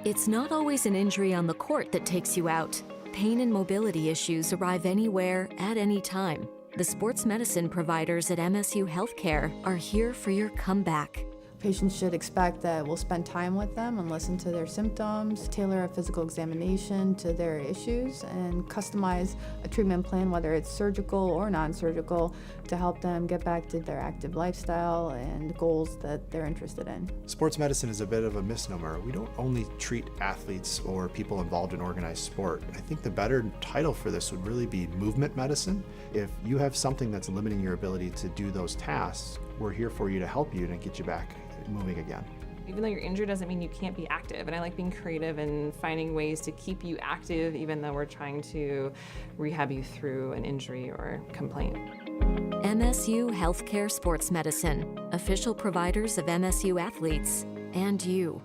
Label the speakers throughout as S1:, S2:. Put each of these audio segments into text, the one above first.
S1: It's not always an injury on the court that takes you out. Pain and mobility issues arrive anywhere, at any time. The sports medicine providers at MSU Healthcare are here for your comeback.
S2: Patients should expect that we'll spend time with them and listen to their symptoms, tailor a physical examination to their issues, and customize a treatment plan, whether it's surgical or non-surgical, to help them get back to their active lifestyle and goals that they're interested in.
S3: Sports medicine is a bit of a misnomer. We don't only treat athletes or people involved in organized sport. I think the better title for this would really be movement medicine. If you have something that's limiting your ability to do those tasks, we're here for you to help you and get you back moving again.
S4: Even though you're injured doesn't mean you can't be active, and I like being creative and finding ways to keep you active even though we're trying to rehab you through an injury or complaint.
S1: MSU Healthcare Sports Medicine, official providers of MSU athletes and you.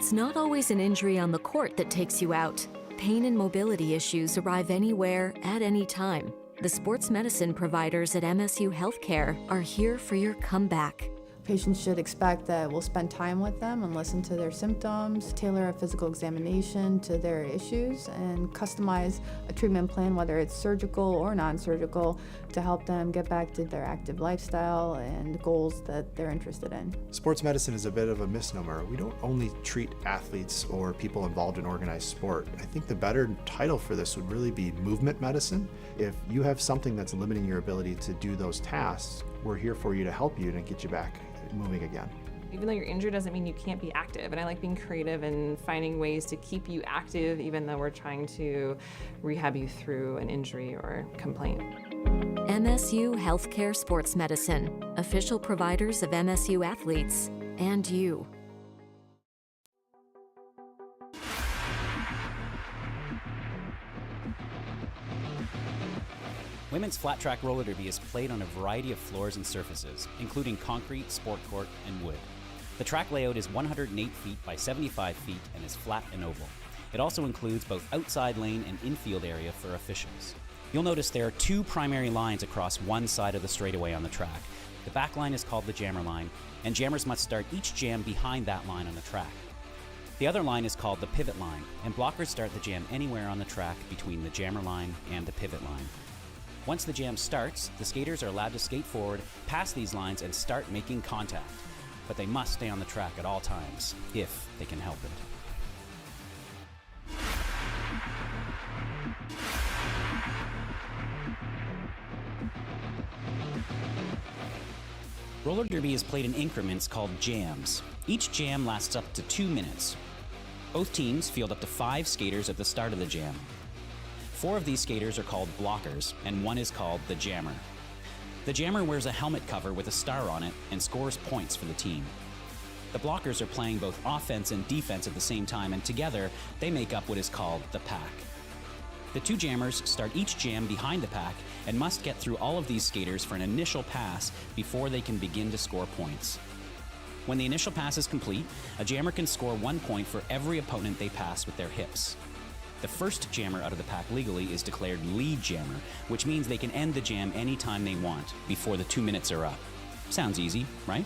S1: It's not always an injury on the court that takes you out. Pain and mobility issues arrive anywhere, at any time. The sports medicine providers at MSU Healthcare are here for your comeback.
S2: Patients should expect that we'll spend time with them and listen to their symptoms, tailor a physical examination to their issues, and customize a treatment plan, whether it's surgical or non-surgical, to help them get back to their active lifestyle and goals that they're interested in.
S3: Sports medicine is a bit of a misnomer. We don't only treat athletes or people involved in organized sport. I think the better title for this would really be movement medicine. If you have something that's limiting your ability to do those tasks, we're here for you to help you and get you back moving again.
S4: Even though you're injured doesn't mean you can't be active. And I like being creative and finding ways to keep you active even though we're trying to rehab you through an injury or complaint.
S1: MSU Healthcare Sports Medicine, official providers of MSU athletes and you.
S5: Women's flat track roller derby is played on a variety of floors and surfaces, including concrete, sport court, and wood. The track layout is 108 feet by 75 feet and is flat and oval. It also includes both outside lane and infield area for officials. You'll notice there are two primary lines across one side of the straightaway on the track. The back line is called the jammer line, and jammers must start each jam behind that line on the track. The other line is called the pivot line, and blockers start the jam anywhere on the track between the jammer line and the pivot line. Once the jam starts, the skaters are allowed to skate forward, past these lines, and start making contact. But they must stay on the track at all times, if they can help it. Roller derby is played in increments called jams. Each jam lasts up to 2 minutes. Both teams field up to 5 skaters at the start of the jam. 4 of these skaters are called blockers, and 1 is called the jammer. The jammer wears a helmet cover with a star on it and scores points for the team. The blockers are playing both offense and defense at the same time, and together they make up what is called the pack. The 2 jammers start each jam behind the pack and must get through all of these skaters for an initial pass before they can begin to score points. When the initial pass is complete, a jammer can score 1 point for every opponent they pass with their hips. The first jammer out of the pack legally is declared lead jammer, which means they can end the jam anytime they want before the 2 minutes are up. Sounds easy, right?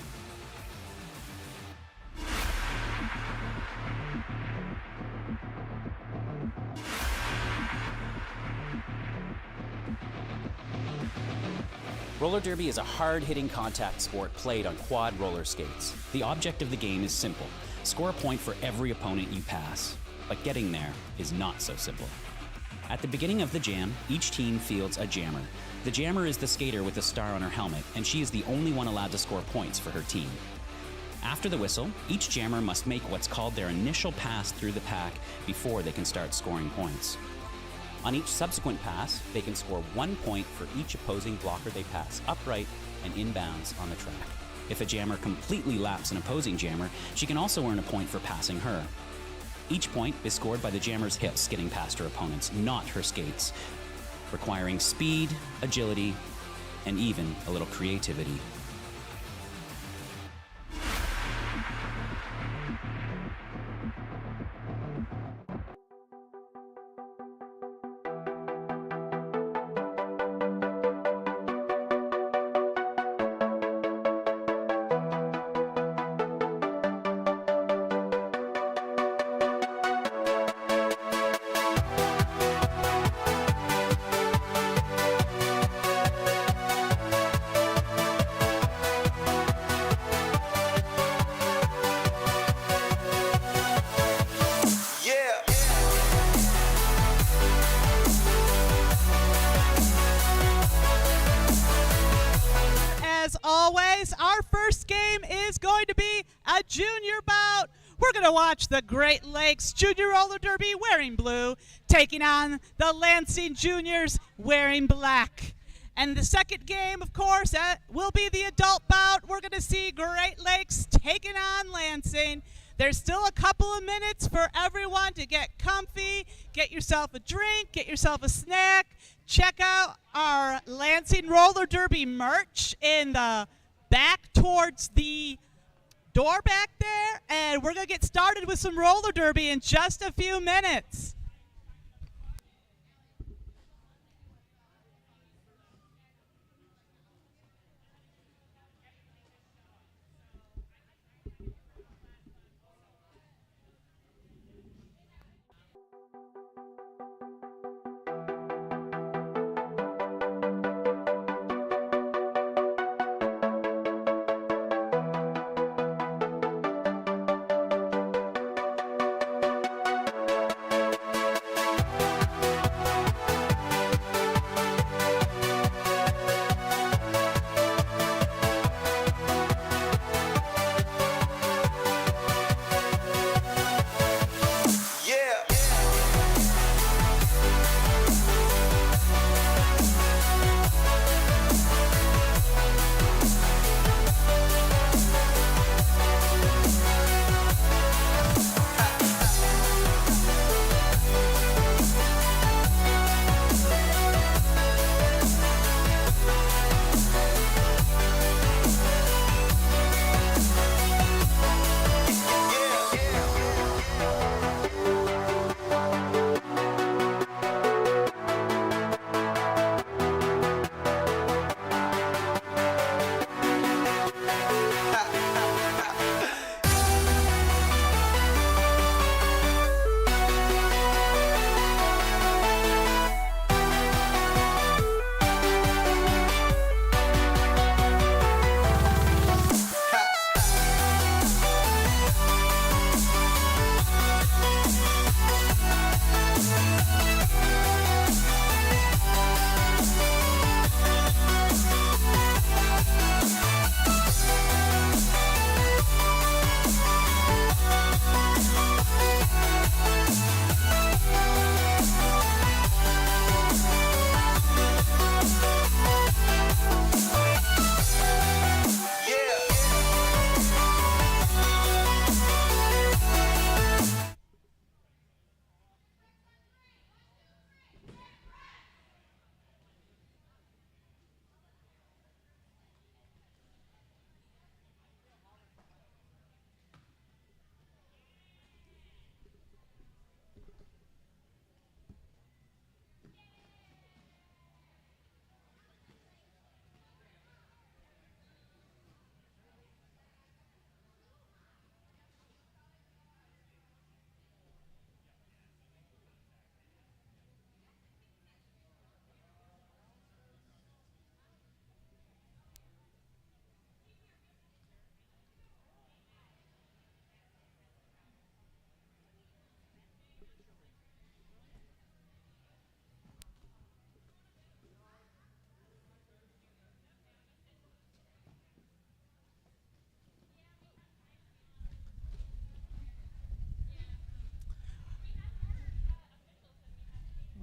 S5: Roller derby is a hard-hitting contact sport played on quad roller skates. The object of the game is simple: score a point for every opponent you pass. But getting there is not so simple. At the beginning of the jam, each team fields a jammer. The jammer is the skater with the star on her helmet, and she is the only one allowed to score points for her team. After the whistle, each jammer must make what's called their initial pass through the pack before they can start scoring points. On each subsequent pass, they can score 1 point for each opposing blocker they pass upright and inbounds on the track. If a jammer completely laps an opposing jammer, she can also earn a point for passing her. Each point is scored by the jammer's hips getting past her opponents, not her skates, requiring speed, agility, and even a little creativity.
S6: As always, our first game is going to be a junior bout. We're going to watch the Great Lakes Junior Roller Derby wearing blue taking on the Lansing Juniors wearing black. And the second game, of course, will be the adult bout. We're going to see Great Lakes taking on Lansing. There's still a couple of minutes for everyone to get comfy, get yourself a drink, get yourself a snack. Check out our Lansing Roller Derby merch in the back towards the door back there, and we're going to get started with some roller derby in just a few minutes.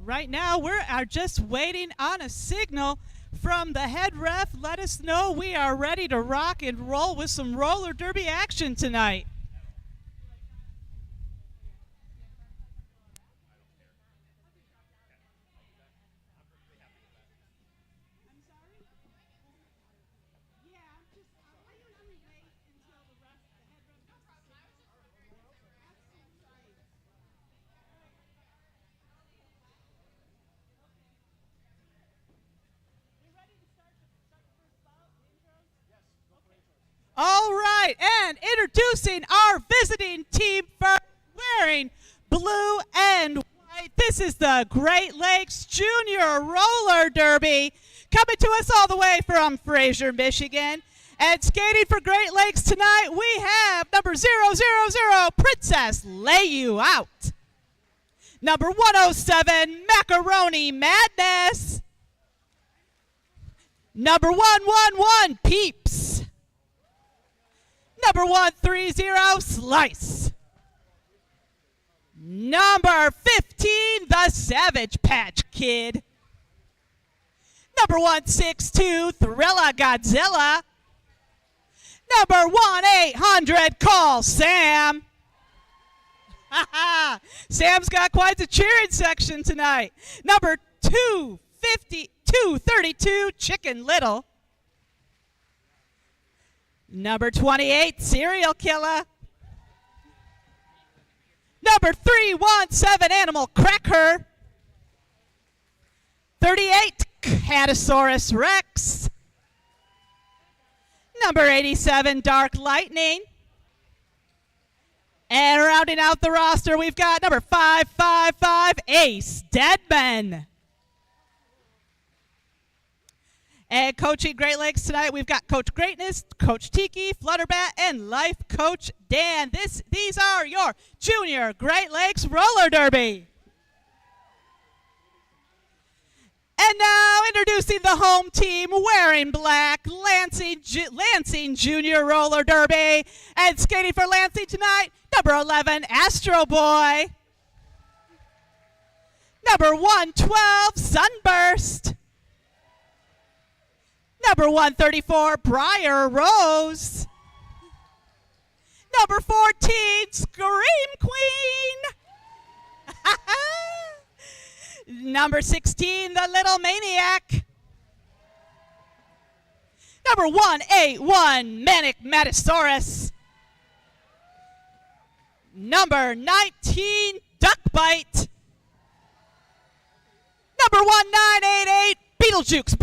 S6: Right now, we are just waiting on a signal from the head ref. Let us know we are ready to rock and roll with some roller derby action tonight. All right, and introducing our visiting team first, wearing blue and white. This is the Great Lakes Junior Roller Derby, coming to us all the way from Fraser, Michigan. And skating for Great Lakes tonight, we have number 000, Princess Lay You Out. Number 107, Macaroni Madness. Number 111, Peeps. Number 130, Slice. Number 15, the Savage Patch Kid. Number 162, Thrilla Godzilla. Number 1-800, call Sam. Sam's got quite the cheering section tonight. Number 232, Chicken Little. Number 28, Serial Killer. Number 317, Animal Cracker. 38, Catasaurus Rex. Number 87, Dark Lightning. And rounding out the roster, we've got number 555, Ace Deadman. And coaching Great Lakes tonight, we've got Coach Greatness, Coach Tiki, Flutterbat, and Life Coach Dan. These are your Junior Great Lakes Roller Derby. And now introducing the home team wearing black, Lansing Junior Roller Derby. And skating for Lansing tonight, number 11, Astro Boy. Number 112, Sunburst. Number 134, Briar Rose. Number 14, Scream Queen. Number 16, the Little Maniac. Number 181, Manic Matasaurus. Number 19, Duckbite. Number 1988, Beetlejuice.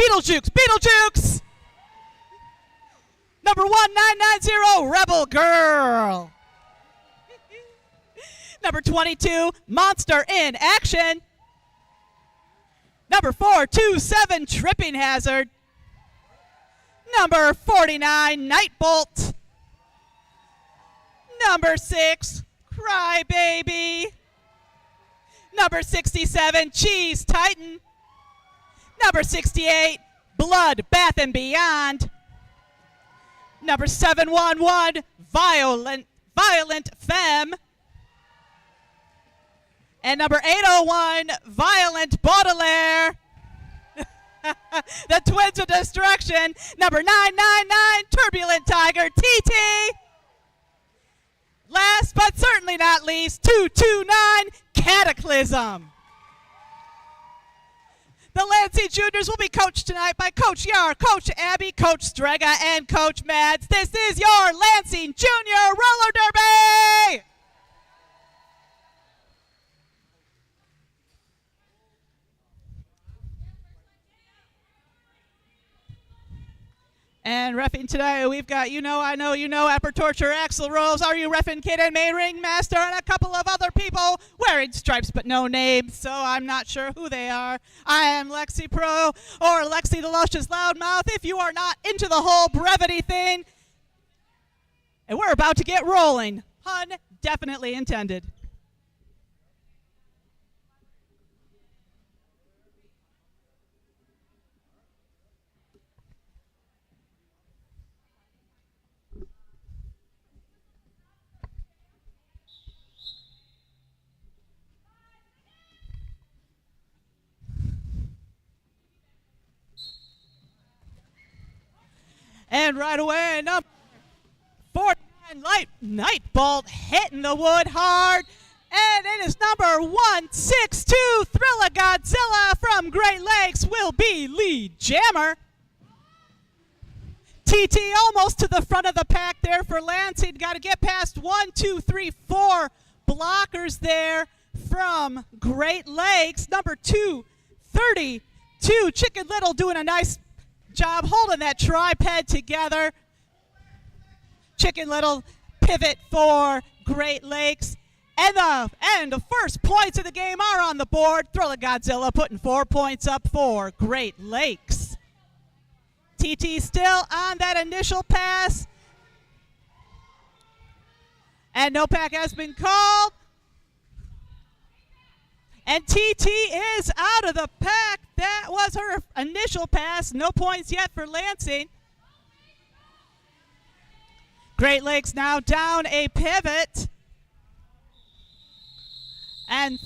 S6: Number 1990, Rebel Girl. Number 22, Monster in Action. Number 427, Tripping Hazard. Number 49, Nightbolt. Number 6, Crybaby. Number 67, Cheese Titan. Number 68, Blood Bath and Beyond. Number 711, Violent Femme. And number 801, Violent Baudelaire. The Twins of Destruction. Number 999, Turbulent Tiger TT. Last but certainly not least, 229, Cataclysm. The Lansing Juniors will be coached tonight by Coach Yar, Coach Abby, Coach Strega, and Coach Mads. This is your Lansing Junior Roller Derby! And reffing today, we've got You Know, I Know, You Know, Upper Torture, Axel Rose, Are You Reffing Kid, and May Ringmaster, and a couple of other people wearing stripes but no names, so I'm not sure who they are. I am Lexi Pro, or Lexi the Luscious Loudmouth, if you are not into the whole brevity thing. And we're about to get rolling. Pun definitely intended. And right away, number 49, Nightbolt hitting the wood hard. And it is number 162, Thrilla Godzilla from Great Lakes will be lead jammer. TT almost to the front of the pack there for Lansing. Got to get past 1, 2, 3, 4 blockers there from Great Lakes. Number 232, Chicken Little doing a nice job holding that tripod together. Chicken Little pivot for Great Lakes. And the first points of the game are on the board. Thrilla Godzilla putting 4 points up for Great Lakes. TT still on that initial pass. And no pack has been called. And TT is out of the pack. That was her initial pass. No points yet for Lansing. Great Lakes now down a pivot. And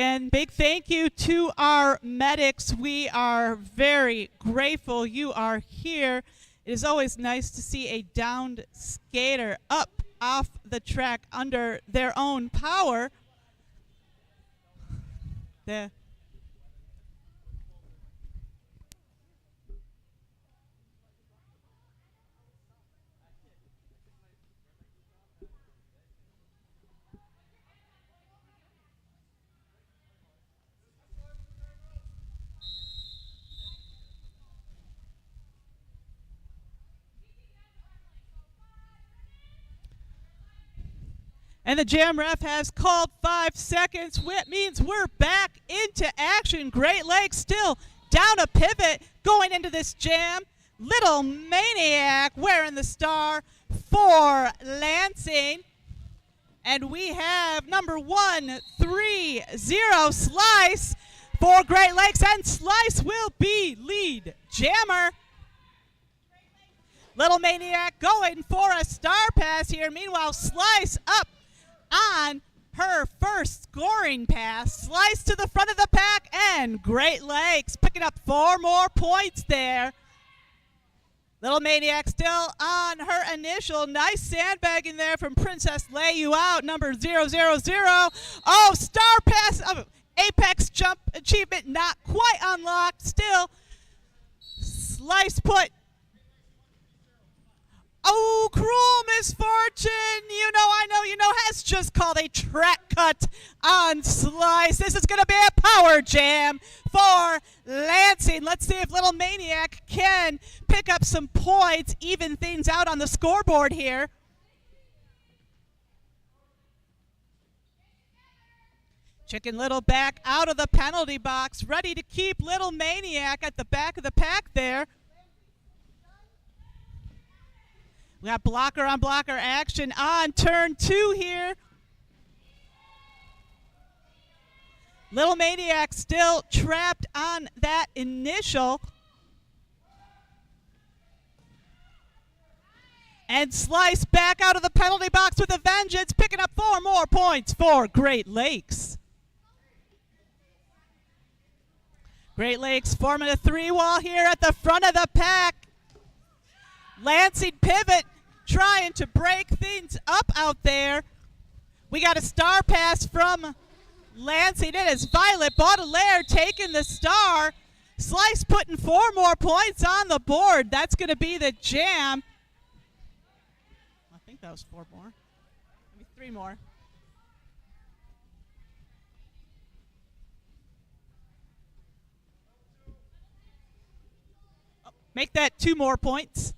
S6: Again, big thank you to our medics. We are very grateful you are here. It is always nice to see a downed skater up off the track under their own power. There. And the jam ref has called 5 seconds, which means we're back into action. Great Lakes still down a pivot going into this jam. Little Maniac wearing the star for Lansing. And we have number 130 Slice for Great Lakes, and Slice will be lead jammer. Little Maniac going for a star pass here. Meanwhile, Slice up on her first scoring pass. Slice to the front of the pack, and Great Lakes picking up 4 more points there. Little Maniac still on her initial. Nice sandbagging there from Princess Lay You Out, number 000. Oh, star pass. Apex jump achievement not quite unlocked. Still, Slice put. Oh, cruel misfortune. You know, I know, you know, has just called a track cut on Slice. This is going to be a power jam for Lansing. Let's see if Little Maniac can pick up some points, even things out on the scoreboard here. Chicken Little back out of the penalty box, ready to keep Little Maniac at the back of the pack there. We got blocker on blocker action on turn 2 here. Little Maniac still trapped on that initial. And Slice back out of the penalty box with a vengeance, picking up 4 more points for Great Lakes. Great Lakes forming a 3-wall here at the front of the pack. Lansing pivot, trying to break things up out there. We got a star pass from Lansing. It is Violet Baudelaire taking the star. Slice putting 4 more points on the board. That's going to be the jam. I think that was 4 more. Maybe 3 more. Oh, make that 2 more points.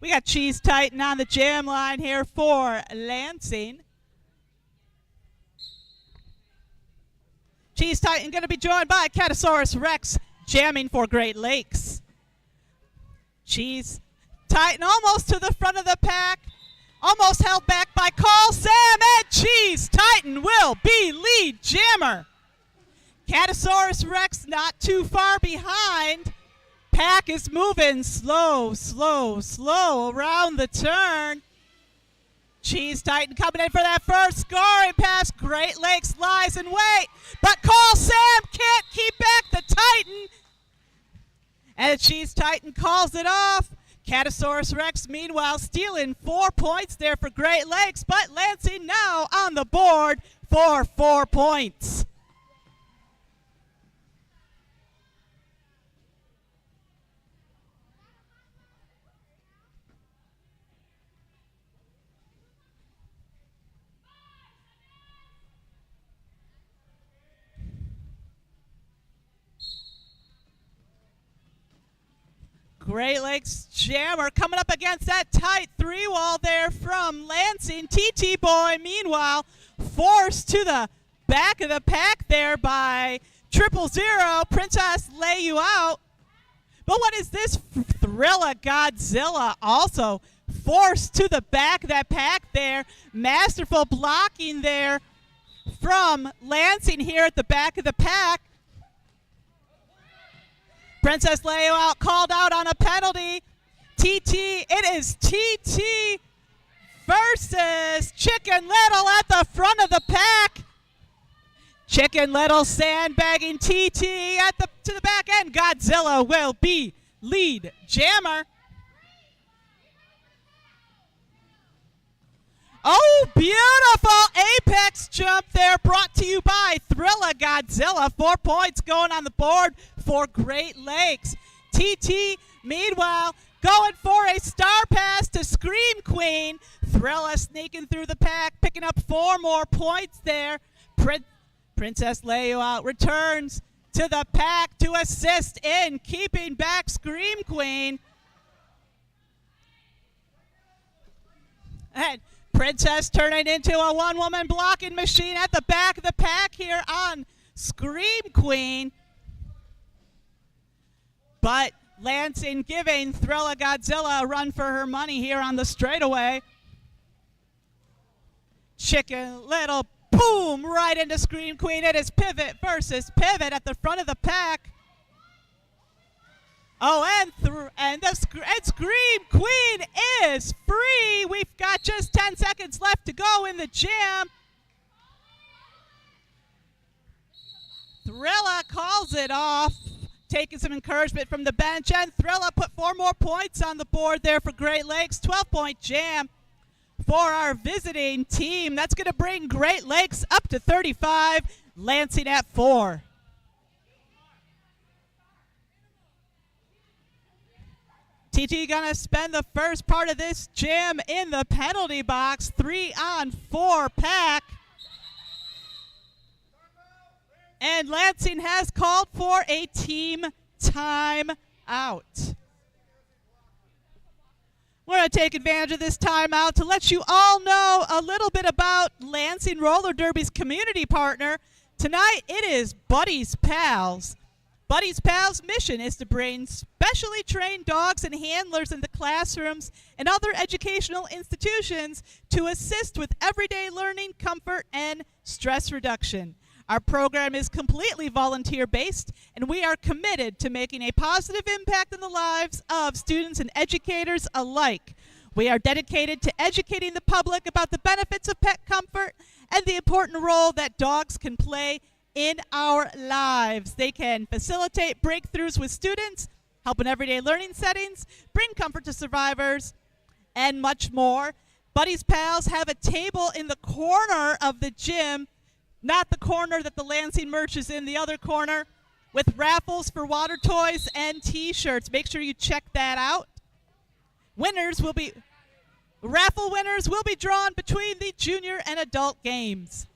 S6: We got Cheese Titan on the jam line here for Lansing. Cheese Titan going to be joined by Catasaurus Rex jamming for Great Lakes. Cheese Titan almost to the front of the pack. Almost held back by Call Sam, and Cheese Titan will be lead jammer. Catasaurus Rex not too far behind. Pack is moving slow around the turn. Cheese Titan coming in for that first scoring pass. Great Lakes lies in wait, but Call Sam can't keep back the Titan. And Cheese Titan calls it off. Catasaurus Rex, meanwhile, stealing 4 points there for Great Lakes, but Lansing now on the board for 4 points. Great Lakes jammer coming up against that tight 3-wall there from Lansing. TT Boy, meanwhile, forced to the back of the pack there by 000. Princess Lay You Out. But what is this? Thrilla Godzilla also forced to the back of that pack there. Masterful blocking there from Lansing here at the back of the pack. Princess Lay You Out called out on a penalty. TT, it is TT versus Chicken Little at the front of the pack. Chicken Little sandbagging TT to the back end. Godzilla will be lead jammer. Oh, beautiful apex jump there, brought to you by Thrilla Godzilla. 4 points going on the board for Great Lakes. TT, meanwhile, going for a star pass to Scream Queen. Thrilla sneaking through the pack, picking up 4 more points there. Princess Leia returns to the pack to assist in keeping back Scream Queen. And Princess turning into a one-woman blocking machine at the back of the pack here on Scream Queen. But Lansing giving Thrilla Godzilla a run for her money here on the straightaway. Chicken Little, boom, right into Scream Queen. It is pivot versus pivot at the front of the pack. Oh, and Scream Queen is free. We've got just 10 seconds left to go in the jam. Thrilla calls it off, taking some encouragement from the bench, and Thrilla put 4 more points on the board there for Great Lakes. 12-point jam for our visiting team. That's going to bring Great Lakes up to 35, Lansing at 4. TT gonna spend the first part of this jam in the penalty box. 3-on-4 pack. And Lansing has called for a team timeout. We're going to take advantage of this timeout to let you all know a little bit about Lansing Roller Derby's community partner. Tonight it is Buddy's Pals. Buddy's Pals' mission is to bring specially trained dogs and handlers into classrooms and other educational institutions to assist with everyday learning, comfort, and stress reduction. Our program is completely volunteer-based, and we are committed to making a positive impact in the lives of students and educators alike. We are dedicated to educating the public about the benefits of pet comfort and the important role that dogs can play in our lives. They can facilitate breakthroughs with students, help in everyday learning settings, bring comfort to survivors, and much more. Buddy's Pals have a table in the corner of the gym, not the corner that the Lansing merch is in, the other corner, with raffles for water toys and t-shirts. Make sure you check that out. Raffle winners will be drawn between the junior and adult games.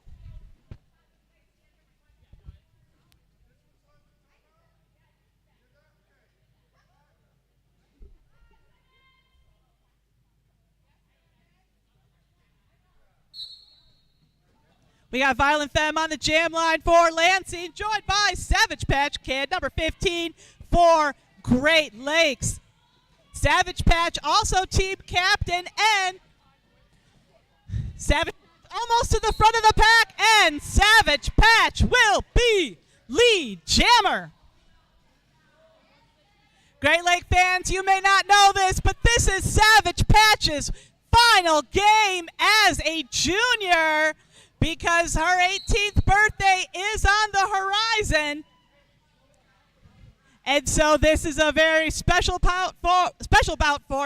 S6: We got Violent Femme on the jam line for Lansing, joined by Savage Patch Kid, number 15 for Great Lakes. Savage Patch also team captain, and Savage almost to the front of the pack, and Savage Patch will be lead jammer. Great Lake fans, you may not know this, but this is Savage Patch's final game as a junior, because her 18th birthday is on the horizon. And so this is a very special bout for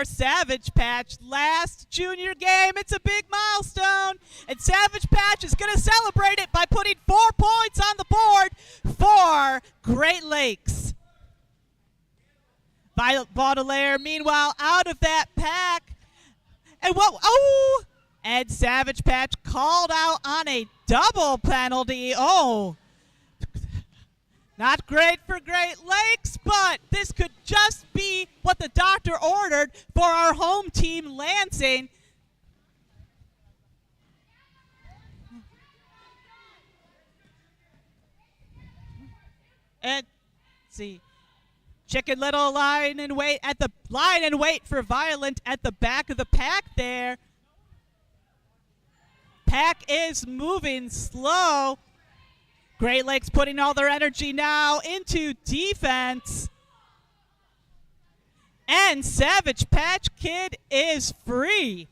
S6: Savage Patch. Last junior game, it's a big milestone. And Savage Patch is going to celebrate it by putting 4 points on the board for Great Lakes. Violet Baudelaire, meanwhile, out of that pack. And and Savage Patch called out on a double penalty. Oh, not great for Great Lakes, but this could just be what the doctor ordered for our home team, Lansing. And let's see, Chicken Little line and wait for Violent at the back of the pack there. Pack is moving slow. Great Lakes putting all their energy now into defense. And Savage Patch Kid is free.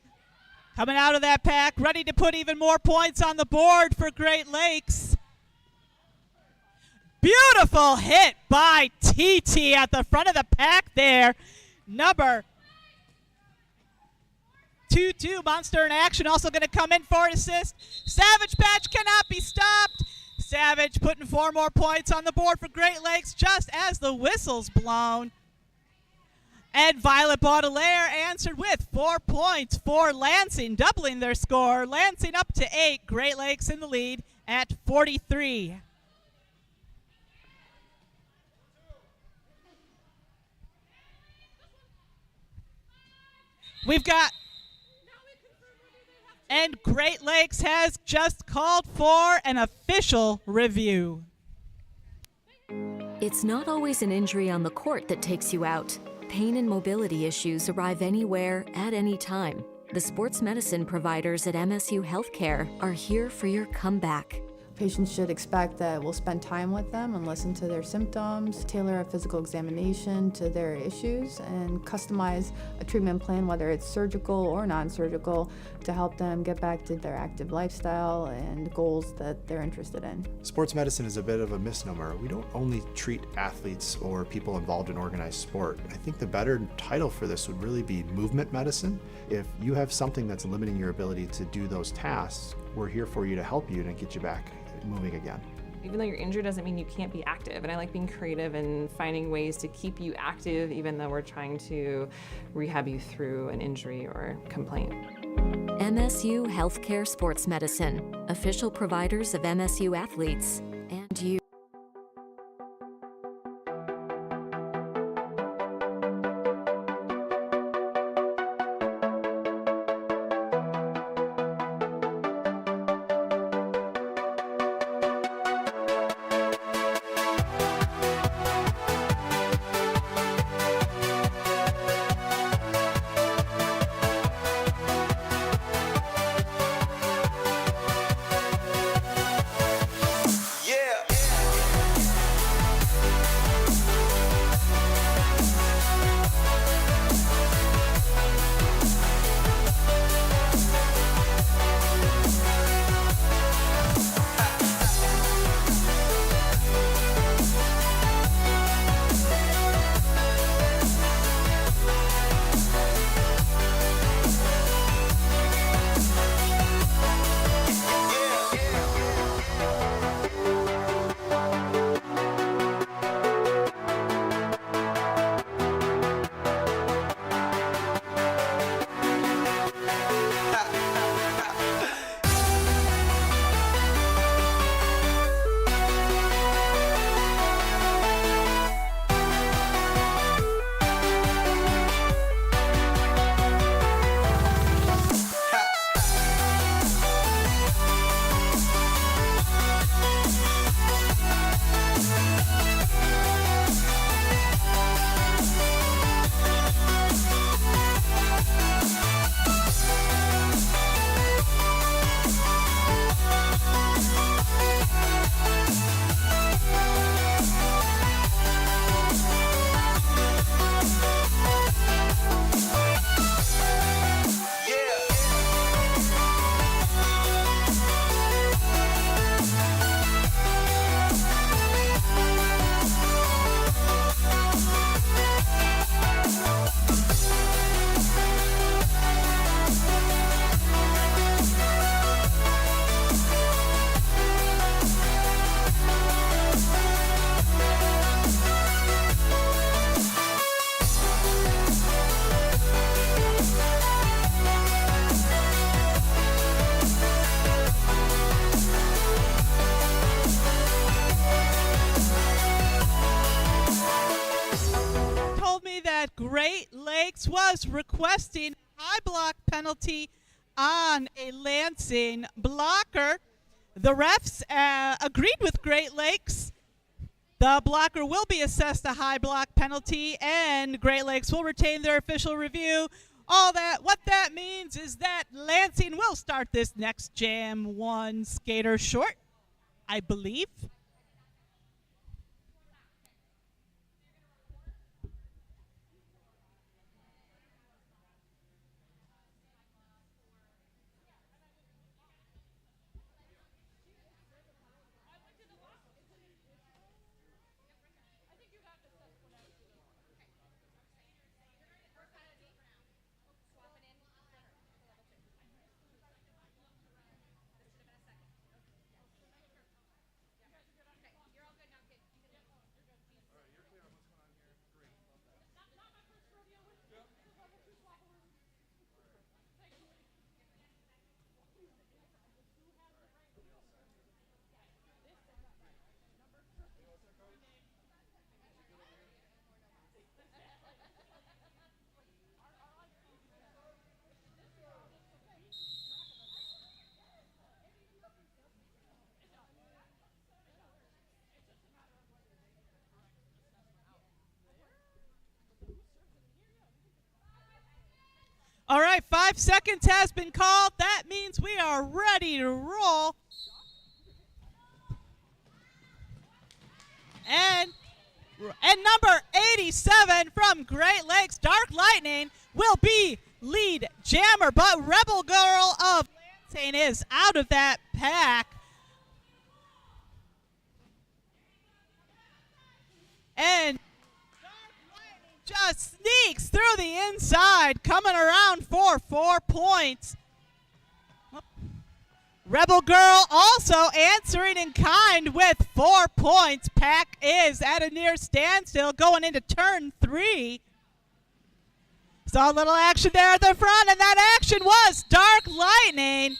S6: Coming out of that pack, ready to put even more points on the board for Great Lakes. Beautiful hit by TT at the front of the pack there. Number 2-2, Monster in action, also going to come in for an assist. Savage Patch cannot be stopped. Savage putting 4 more points on the board for Great Lakes just as the whistle's blown. And Violet Baudelaire answered with 4 points for Lansing, doubling their score. Lansing up to 8, Great Lakes in the lead at 43. We've got, and Great Lakes has just called for an official review.
S1: It's not always an injury on the court that takes you out. Pain and mobility issues arrive anywhere, at any time. The sports medicine providers at MSU Healthcare are here for your comeback.
S2: Patients should expect that we'll spend time with them and listen to their symptoms, tailor a physical examination to their issues, and customize a treatment plan, whether it's surgical or non-surgical, to help them get back to their active lifestyle and goals that they're interested in.
S3: Sports medicine is a bit of a misnomer. We don't only treat athletes or people involved in organized sport. I think the better title for this would really be movement medicine. If you have something that's limiting your ability to do those tasks, we're here for you to help you and get you back moving again.
S4: Even though you're injured doesn't mean you can't be active. And I like being creative and finding ways to keep you active even though we're trying to rehab you through an injury or complaint.
S1: MSU Healthcare Sports Medicine, official providers of MSU athletes and you.
S6: Great Lakes was requesting a high block penalty on a Lansing blocker. The refs agreed with Great Lakes. The blocker will be assessed a high block penalty, and Great Lakes will retain their official review. What that means is that Lansing will start this next Jam 1 skater short, I believe. All right, 5 seconds has been called. That means we are ready to roll. And number 87 from Great Lakes, Dark Lightning, will be lead jammer, but Rebel Girl of Lansing is out of that pack. And Dark Lightning just sneaks through the inside, coming around for 4 points. Rebel Girl also answering in kind with 4 points. Pack is at a near standstill going into turn 3. Saw a little action there at the front, and that action was Dark Lightning.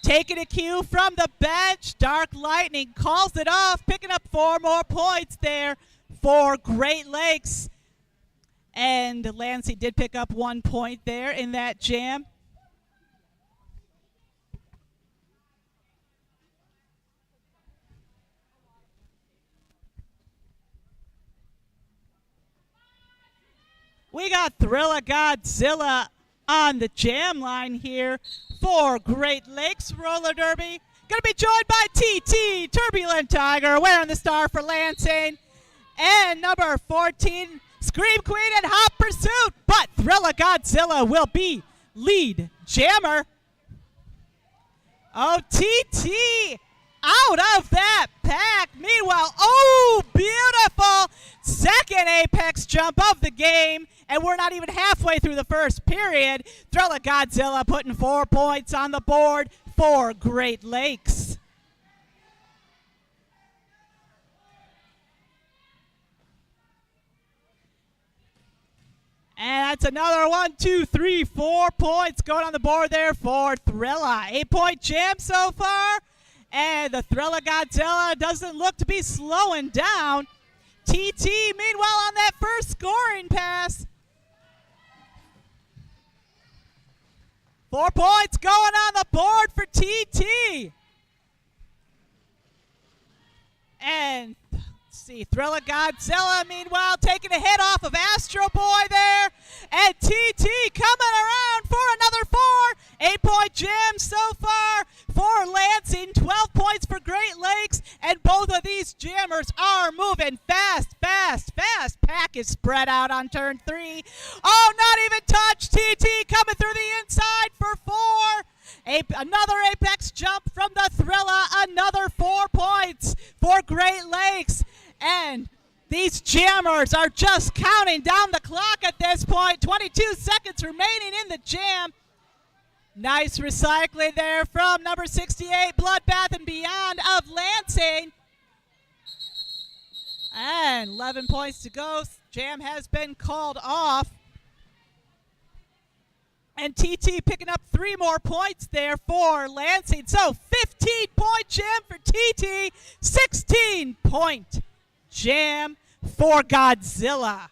S6: Taking a cue from the bench, Dark Lightning calls it off, picking up 4 more points there for Great Lakes. And Lansing did pick up 1 point there in that jam. We got Thrilla Godzilla on the jam line here for Great Lakes Roller Derby. Going to be joined by TT, Turbulent Tiger, wearing the star for Lansing. And number 14, Scream Queen and Hot Pursuit. But Thrilla Godzilla will be lead jammer. Oh, TT out of that pack. Meanwhile, oh, beautiful second apex jump of the game. And we're not even halfway through the first period. Thrilla Godzilla putting 4 points on the board for Great Lakes. And that's another 1, 2, 3, 4 points going on the board there for Thrilla. 8-point jam so far. And the Thrilla Godzilla doesn't look to be slowing down. TT, meanwhile, on that first scoring pass. 4 points going on the board for TT. And let's see, Thrilla Godzilla, meanwhile, taking a hit off of Astro Boy there. And TT coming around for another 4. 8-point jam so far for Lansing. 12 points for Great Lakes. And both of these jammers are moving fast, fast, fast. Pack is spread out on turn 3. Oh, not even touched. TT coming through the inside for 4. Another apex jump from the Thrilla. Another 4 points for Great Lakes. And these jammers are just counting down the clock at this point. 22 seconds remaining in the jam. Nice recycling there from number 68, Bloodbath and Beyond of Lansing. And 11 points to go. Jam has been called off. And TT picking up 3 more points there for Lansing. So 15-point jam for TT, 16-point jam for Godzilla.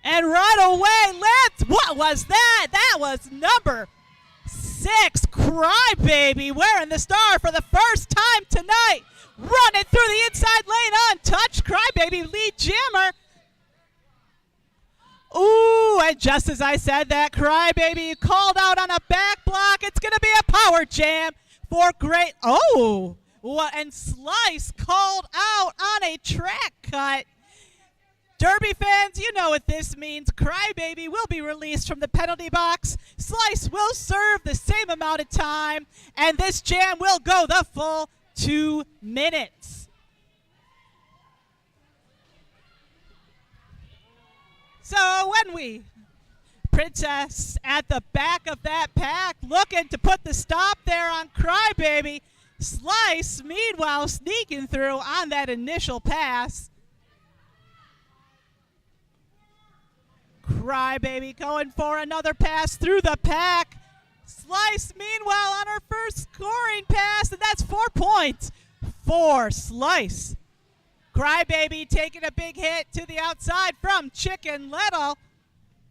S6: And right away, what was that? That was number 6, Crybaby, wearing the star for the first time tonight. Running through the inside lane untouched. Crybaby, lead jammer. Ooh, and just as I said that, Crybaby called out on a back block. It's going to be a power jam for Great. Oh, and Slice called out on a track cut. Derby fans, you know what this means. Crybaby will be released from the penalty box. Slice will serve the same amount of time, and this jam will go the full 2 minutes. So Princess at the back of that pack looking to put the stop there on Crybaby. Slice, meanwhile, sneaking through on that initial pass. Crybaby going for another pass through the pack. Slice, meanwhile, on her first scoring pass, and that's 4 points for Slice. Crybaby taking a big hit to the outside from Chicken Little.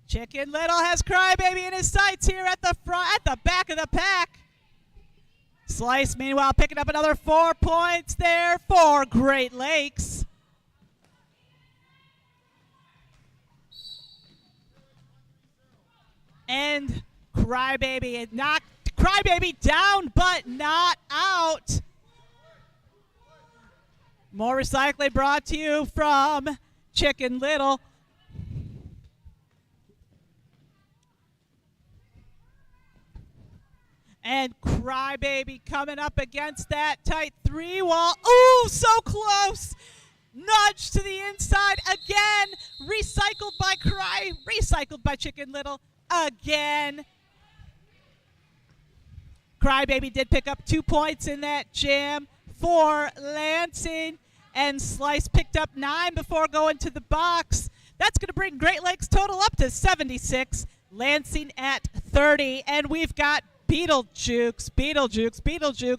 S6: Chicken Little has Crybaby in his sights here at the front, at the back of the pack. Slice, meanwhile, picking up another 4 points there for Great Lakes. And Crybaby had knocked Crybaby down, but not out. More recycling brought to you from Chicken Little. And Crybaby coming up against that tight 3-wall. Ooh, so close. Nudge to the inside again. Recycled by Chicken Little again. Crybaby did pick up 2 points in that jam for Lansing. And Slice picked up 9 before going to the box. That's going to bring Great Lakes total up to 76. Lansing at 30. And we've got Beetlejuice,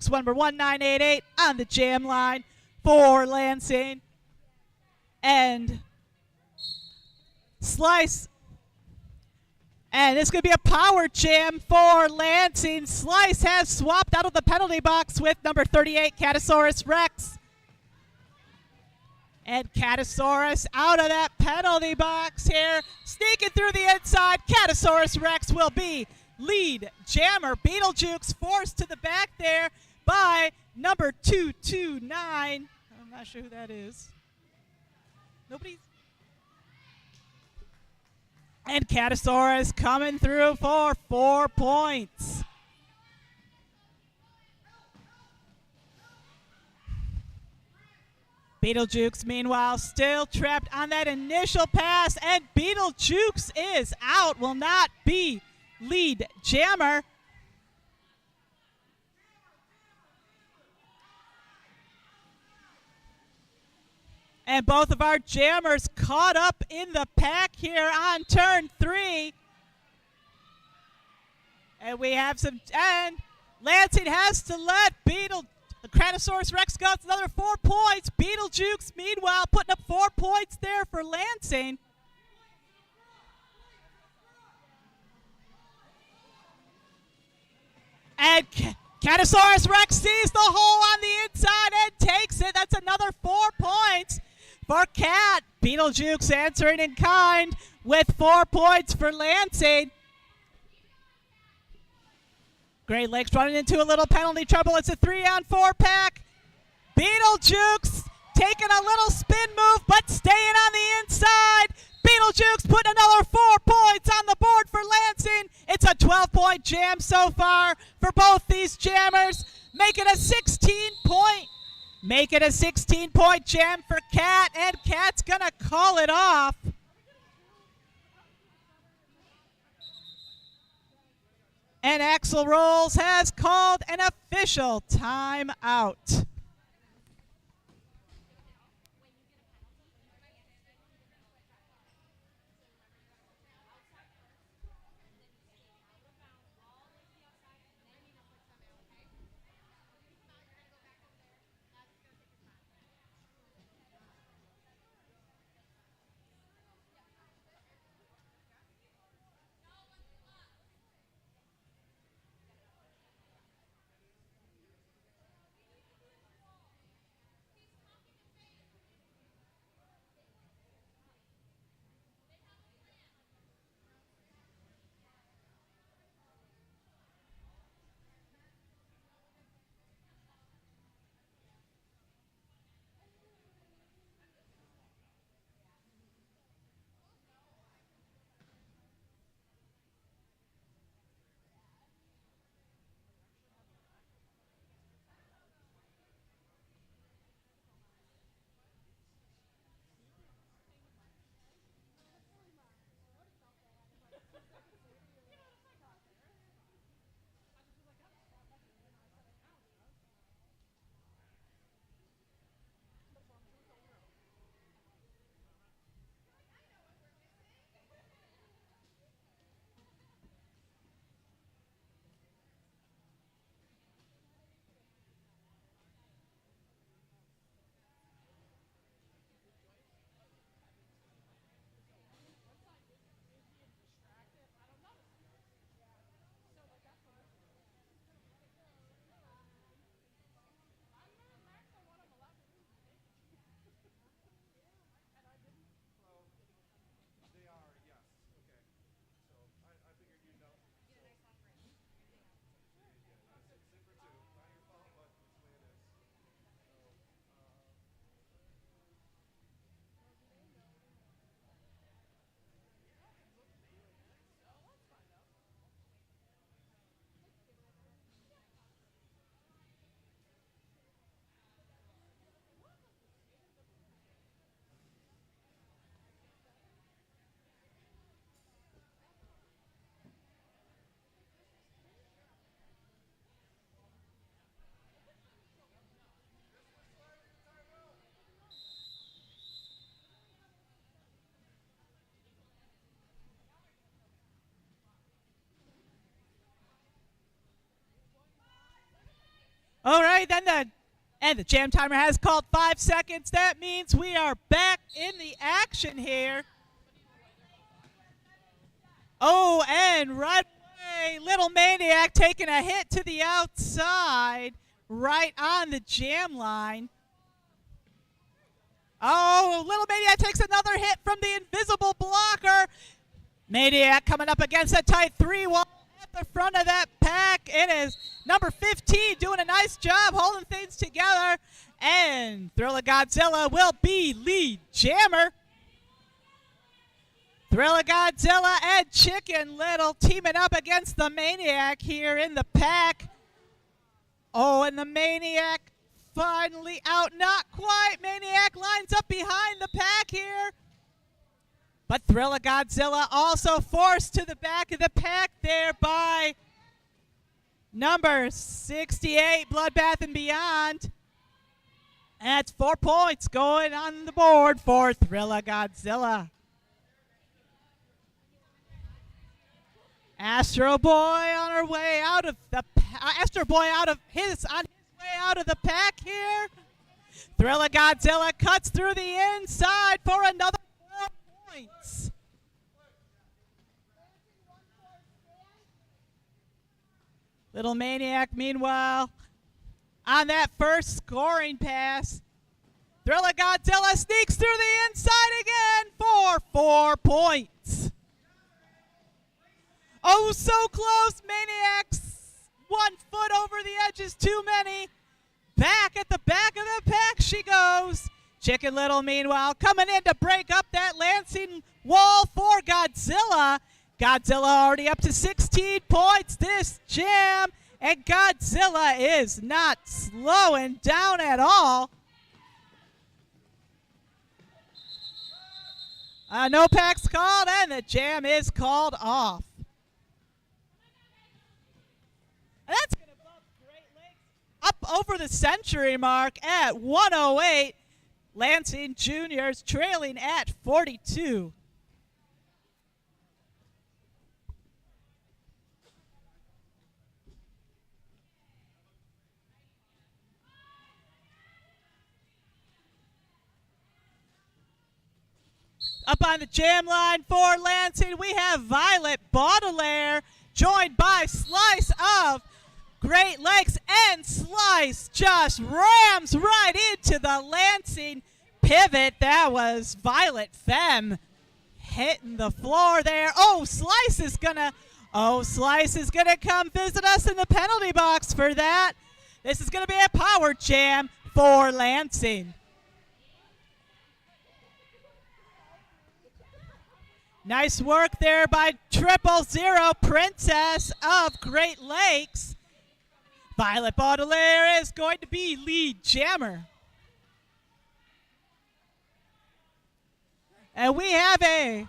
S6: number 1988 on the jam line for Lansing. And Slice. And it's going to be a power jam for Lansing. Slice has swapped out of the penalty box with number 38, Catasaurus Rex. And Catasaurus out of that penalty box here. Sneaking through the inside. Catasaurus Rex will be lead jammer. Beetlejuice forced to the back there by number 229. I'm not sure who that is. Nobody's. And Catasaurus coming through for 4 points. Beetlejuice, meanwhile, still trapped on that initial pass, and Beetlejuice is out, will not be lead jammer. And both of our jammers caught up in the pack here on turn 3. And we have some, and Lansing has to let Catasaurus Rex go. It's another 4 points. Beetlejuice, meanwhile, putting up 4 points there for Lansing. And Catasaurus Rex sees the hole on the inside and takes it. That's another 4 points for Cat. Beetlejuice answering in kind with 4 points for Lansing. Great Lakes running into a little penalty trouble. It's a 3-on-4 pack. Beetlejuice taking a little spin move, but staying on the inside. Beetlejuice putting another 4 points on the board for Lansing. It's a 12-point jam so far for both these jammers. Make it a 16-point jam for Cat, and Cat's gonna call it off. And Axel Rolls has called an official timeout. All right, and the jam timer has called 5 seconds. That means we are back in the action here. Oh, and right away, Little Maniac taking a hit to the outside, right on the jam line. Oh, Little Maniac takes another hit from the invisible blocker. Maniac coming up against a tight 3-wall at the front of that pack. It is number 15 doing a nice job holding things together. And Thriller Godzilla will be lead jammer. Thriller Godzilla and Chicken Little teaming up against the Maniac here in the pack. Oh, and the Maniac finally out. Not quite. Maniac lines up behind the pack here. But Thriller Godzilla also forced to the back of the pack there by number 68, Bloodbath and Beyond. And that's 4 points going on the board for Thriller Godzilla. Astro Boy on her way out of the Astro Boy on his way out of the pack here. Thriller Godzilla cuts through the inside for another 4 points. Little Maniac, meanwhile, on that first scoring pass, Thriller Godzilla sneaks through the inside again for 4 points. Oh, so close. Maniac's 1 foot over the edge is too many. Back at the back of the pack she goes. Chicken Little, meanwhile, coming in to break up that Lansing wall for Godzilla. Godzilla already up to 16 points this jam. And Godzilla is not slowing down at all. No packs called, and the jam is called off. And that's going to bump Great Lakes up over the century mark at 108. Lansing Juniors trailing at 42. Up on the jam line for Lansing, we have Violet Baudelaire, joined by Slice of Great Lakes, and Slice just rams right into the Lansing pivot. That was Violet Femme hitting the floor there. Slice is gonna come visit us in the penalty box for that. This is gonna be a power jam for Lansing. Nice work there by 000 Princess of Great Lakes. Violet Baudelaire is going to be lead jammer. And we have a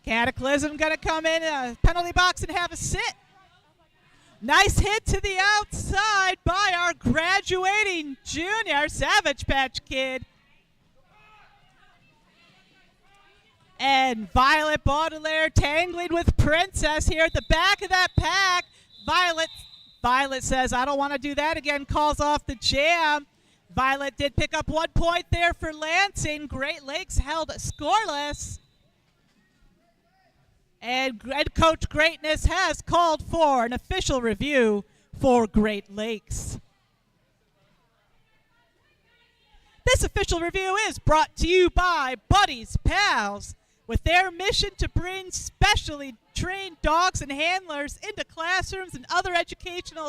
S6: Cataclysm going to come in a penalty box and have a sit. Nice hit to the outside by our graduating junior Savage Patch Kid. And Violet Baudelaire tangling with Princess here at the back of that pack. Violet says, I don't want to do that again, calls off the jam. Violet did pick up 1 point there for Lansing. Great Lakes held scoreless. And Coach Greatness has called for an official review for Great Lakes. This official review is brought to you by Buddies Pals, with their mission to bring specially trained dogs and handlers into classrooms and other educational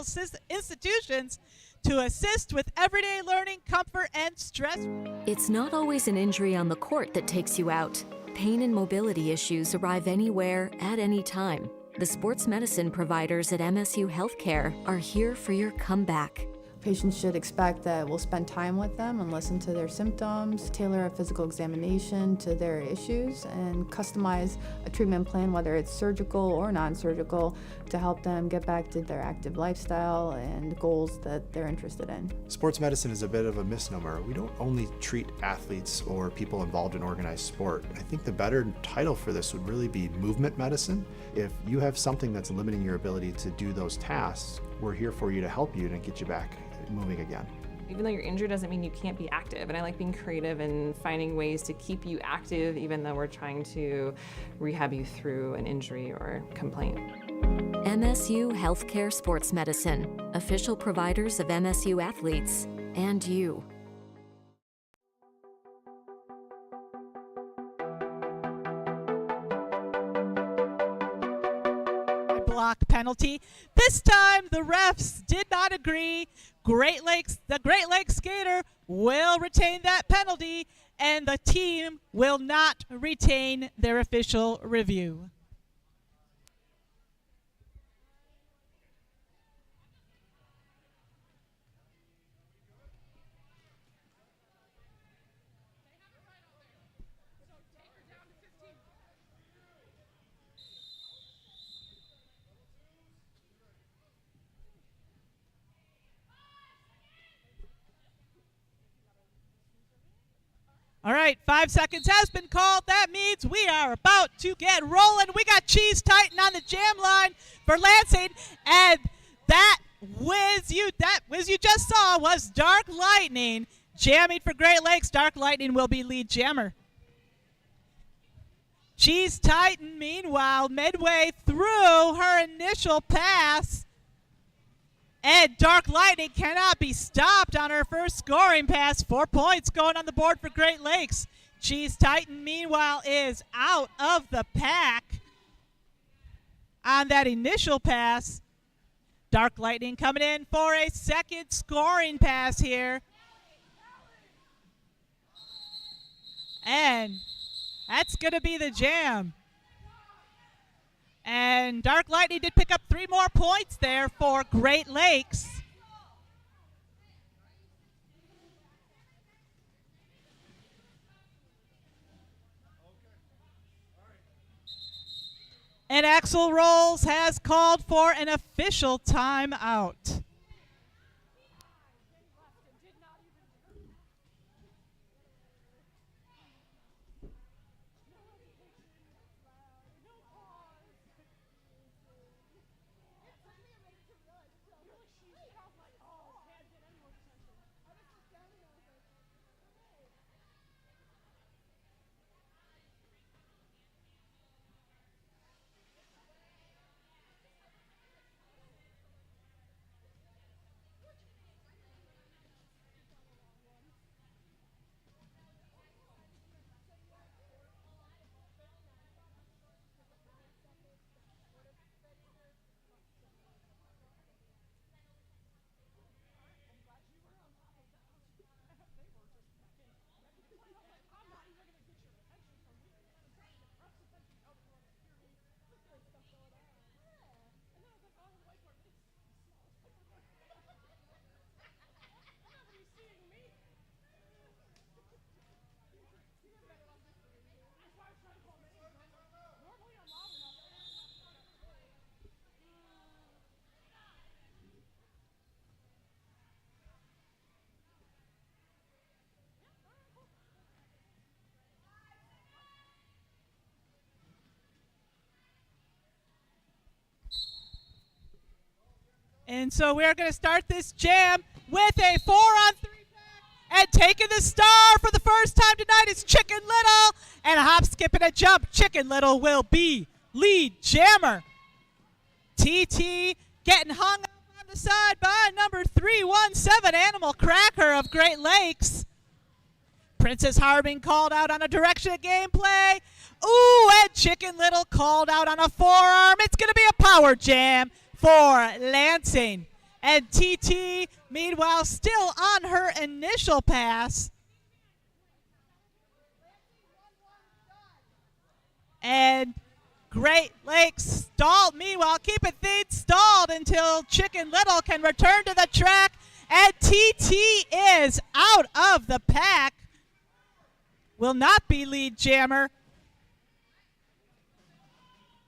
S6: institutions to assist with everyday learning, comfort, and stress.
S1: It's not always an injury on the court that takes you out. Pain and mobility issues arrive anywhere, at any time. The sports medicine providers at MSU Healthcare are here for your comeback.
S2: Patients should expect that we'll spend time with them and listen to their symptoms, tailor a physical examination to their issues, and customize a treatment plan, whether it's surgical or non-surgical, to help them get back to their active lifestyle and goals that they're interested in.
S3: Sports medicine is a bit of a misnomer. We don't only treat athletes or people involved in organized sport. I think the better title for this would really be movement medicine. If you have something that's limiting your ability to do those tasks, we're here for you to help you and get you back moving again.
S4: Even though you're injured doesn't mean you can't be active. And I like being creative and finding ways to keep you active even though we're trying to rehab you through an injury or complaint.
S1: MSU Healthcare Sports Medicine, official providers of MSU athletes and you.
S6: Block penalty. This time the refs did not agree. The Great Lakes skater will retain that penalty, and the team will not retain their official review. All right, 5 seconds has been called. That means we are about to get rolling. We got Cheese Titan on the jam line for Lansing, and that whiz you just saw was Dark Lightning jamming for Great Lakes. Dark Lightning will be lead jammer. Cheese Titan, meanwhile, midway through her initial pass, and Dark Lightning cannot be stopped on her first scoring pass. 4 points going on the board for Great Lakes. Cheese Titan, meanwhile, is out of the pack on that initial pass. Dark Lightning coming in for a second scoring pass here. And that's going to be the jam. And Dark Lightning did pick up 3 more points there for Great Lakes. And Axel Rolls has called for an official timeout. And so we're going to start this jam with a 4-on-3 pack. And taking the star for the first time tonight is Chicken Little. And a hop, skip, and a jump. Chicken Little will be lead jammer. TT getting hung up on the side by number 317, Animal Cracker of Great Lakes. Princess Harbin called out on a direction of gameplay. Ooh, and Chicken Little called out on a forearm. It's going to be a power jam for Lansing. And TT, meanwhile, still on her initial pass. And Great Lakes stalled. Meanwhile, keeping things stalled until Chicken Little can return to the track. And TT is out of the pack. Will not be lead jammer.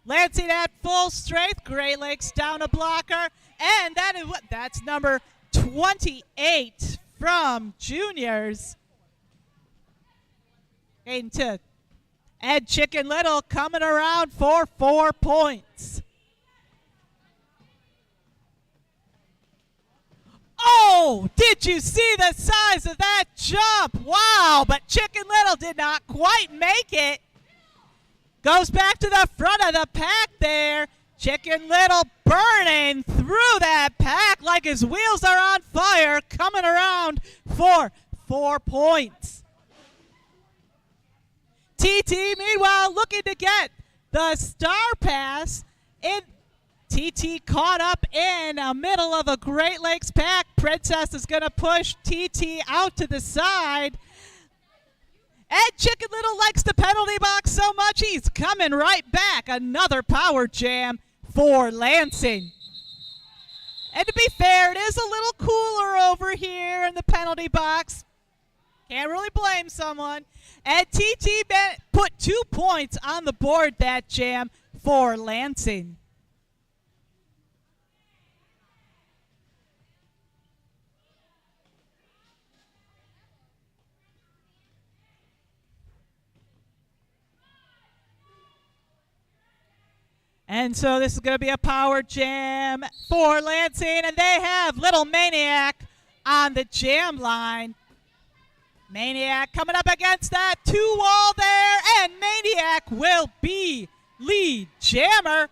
S6: Lansing at full strength. Great Lakes down a blocker. And that's number 28 from juniors. Into Ed Chicken Little coming around for 4 points. Did you see the size of that jump? Wow, but Chicken Little did not quite make it. Goes back to the front of the pack there. Chicken Little burning through that pack like his wheels are on fire, coming around for 4 points. TT, meanwhile, looking to get the Star Pass. TT caught up in the middle of a Great Lakes pack. Princess is going to push TT out to the side. And Chicken Little likes the penalty box so much, he's coming right back. Another power jam for Lansing. And to be fair, it is a little cooler over here in the penalty box. Can't really blame someone. And TT put 2 points on the board that jam for Lansing. And so this is going to be a power jam for Lansing, and they have Little Maniac on the jam line. Maniac coming up against that 2-wall there, and Maniac will be lead jammer.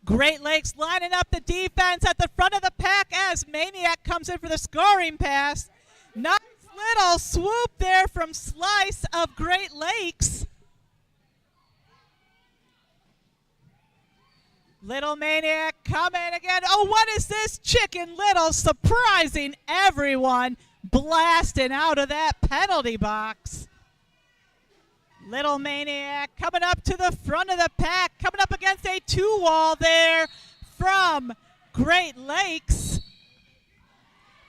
S6: Great Lakes lining up the defense at the front of the pack as Maniac comes in for the scoring pass. Nice little swoop there from Slice of Great Lakes. Little Maniac coming again. Oh, what is this? Chicken Little surprising everyone, blasting out of that penalty box. Little Maniac coming up to the front of the pack, coming up against a 2-wall there from Great Lakes.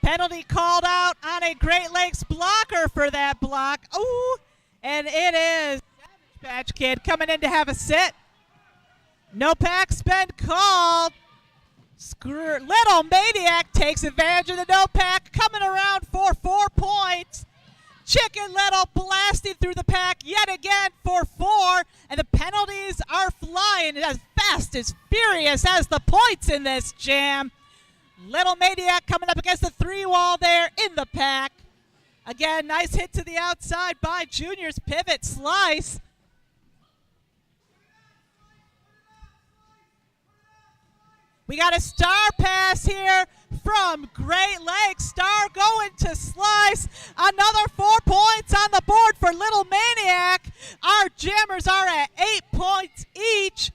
S6: Penalty called out on a Great Lakes blocker for that block. Ooh, and it is Savage Patch Kid coming in to have a sit. No pack's been called. Little Maniac takes advantage of the no pack, coming around for 4 points. Chicken Little blasting through the pack yet again for 4, and the penalties are flying as fast as furious as the points in this jam. Little Maniac coming up against the 3-wall there in the pack. Again, nice hit to the outside by Junior's pivot Slice. We got a Star Pass here from Great Lakes. Star going to Slice. Another 4 points on the board for Little Maniac. Our jammers are at 8 points each.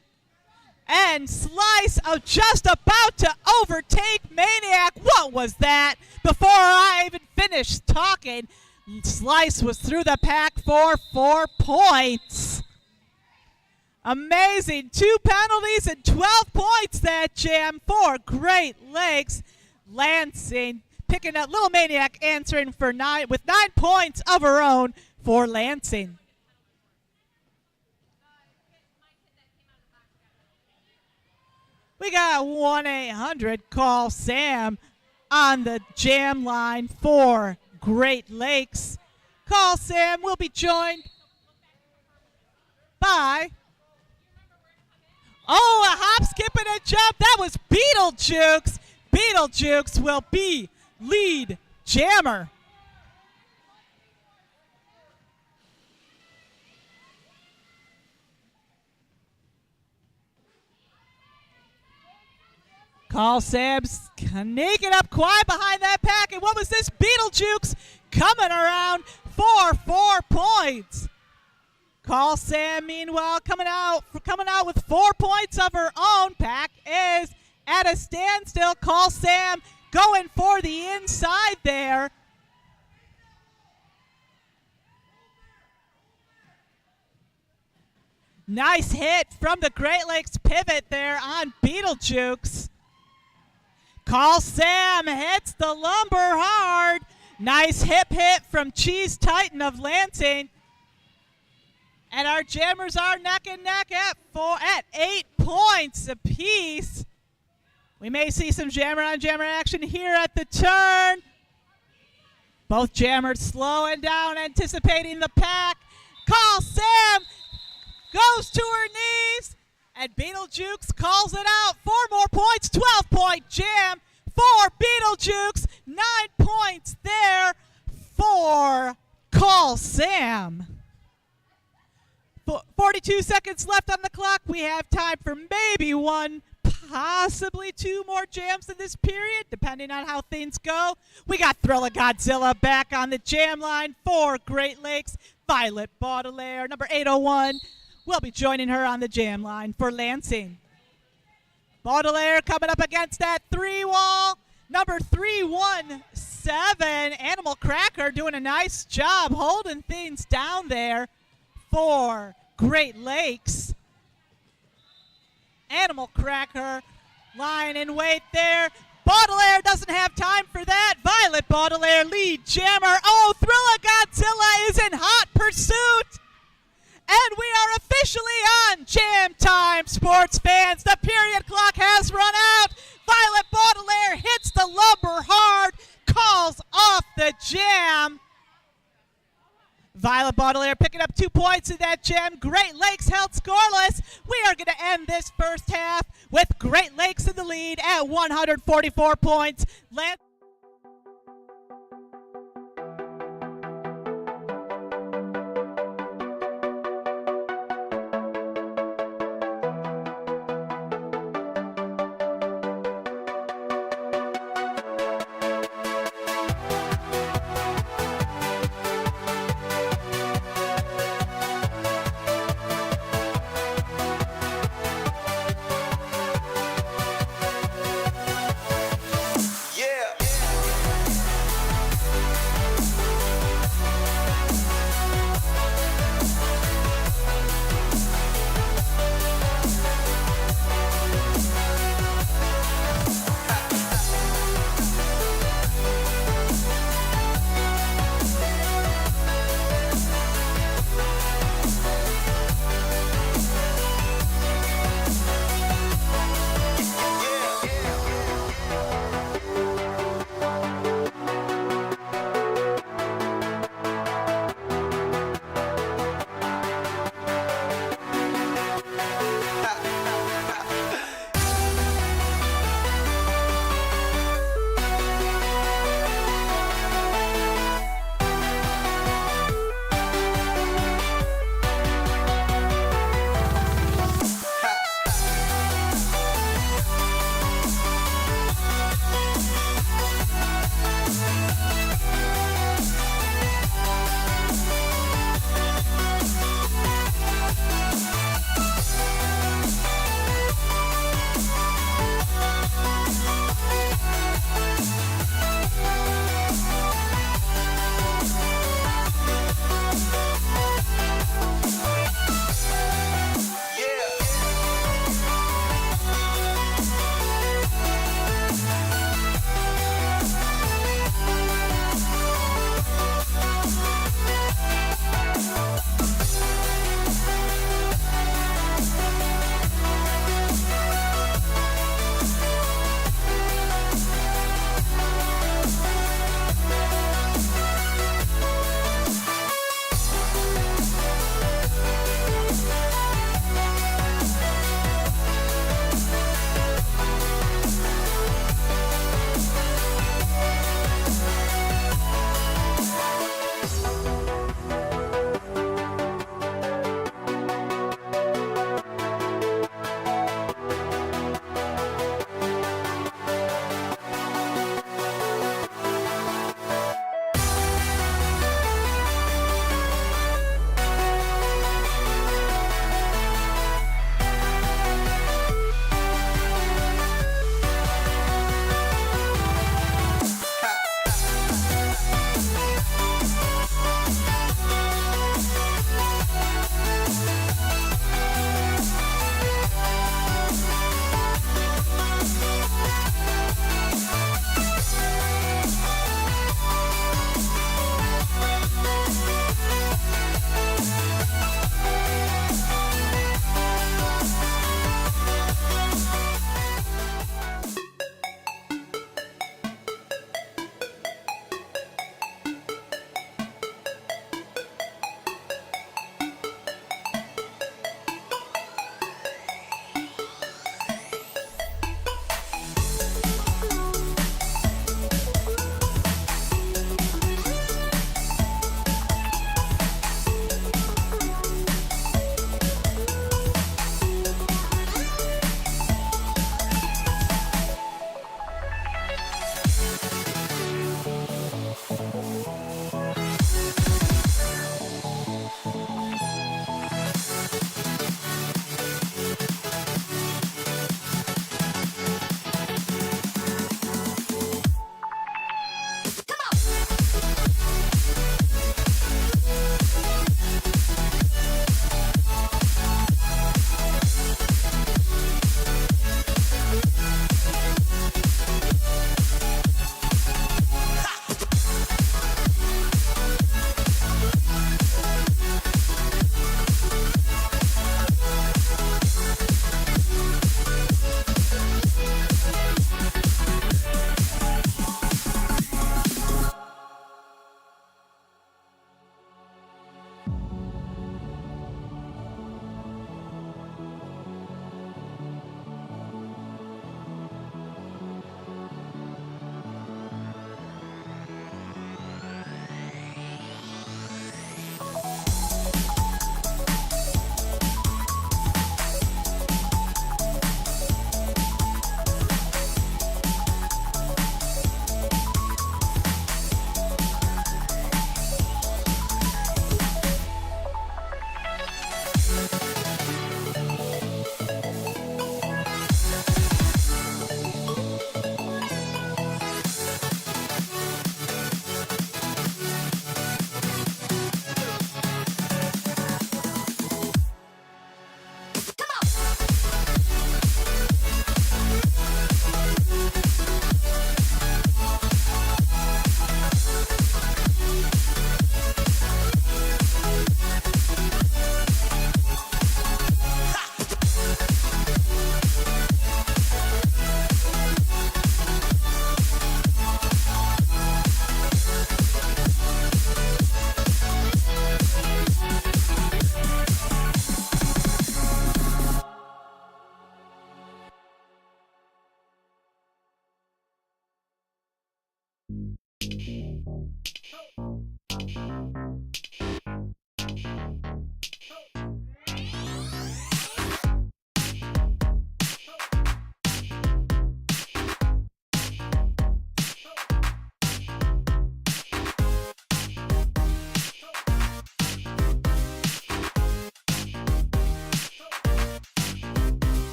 S6: And Slice just about to overtake Maniac. What was that? Before I even finished talking, Slice was through the pack for 4 points. Amazing. 2 penalties and 12 points that jam for Great Lakes. Lansing picking up. Little Maniac answering for 9 with 9 points of her own for Lansing. We got 1-800-CALL-SAM on the jam line for Great Lakes. Call Sam will be joined by... Oh, a hop, skip, and a jump. That was Beetlejuice. Beetlejuice will be lead jammer. Call Sam's sneaking up quiet behind that pack. And what was this? Beetlejuice coming around for 4 points. Call Sam, meanwhile, coming out with 4 points of her own. Pack is at a standstill. Call Sam going for the inside there. Nice hit from the Great Lakes pivot there on Beetlejuice. Call Sam hits the lumber hard. Nice hip hit from Cheese Titan of Lansing. And our jammers are neck and neck at 8 points apiece. We may see some jammer on jammer action here at the turn. Both jammers slowing down, anticipating the pack. Call Sam goes to her knees And Beetlejuice calls it out. 4 more points, 12-point jam for Beetlejuice. 9 points there for Call Sam. 42 seconds left on the clock. We have time for maybe 1, possibly 2 more jams in this period, depending on how things go. We got Thriller Godzilla back on the jam line for Great Lakes. Violet Baudelaire, number 801, will be joining her on the jam line for Lansing. Baudelaire coming up against that 3 wall. Number 317, Animal Cracker, doing a nice job holding things down there for Great Lakes. Animal Cracker lying in wait there. Baudelaire doesn't have time for that. Violet Baudelaire, lead jammer. Oh, Thriller Godzilla is in hot pursuit. And we are officially on jam time, sports fans. The period clock has run out. Violet Baudelaire hits the lumber hard, calls off the jam. Violet Baudelaire picking up 2 points in that jam. Great Lakes held scoreless. We are going to end this first half with Great Lakes in the lead at 144 points.
S7: Yeah.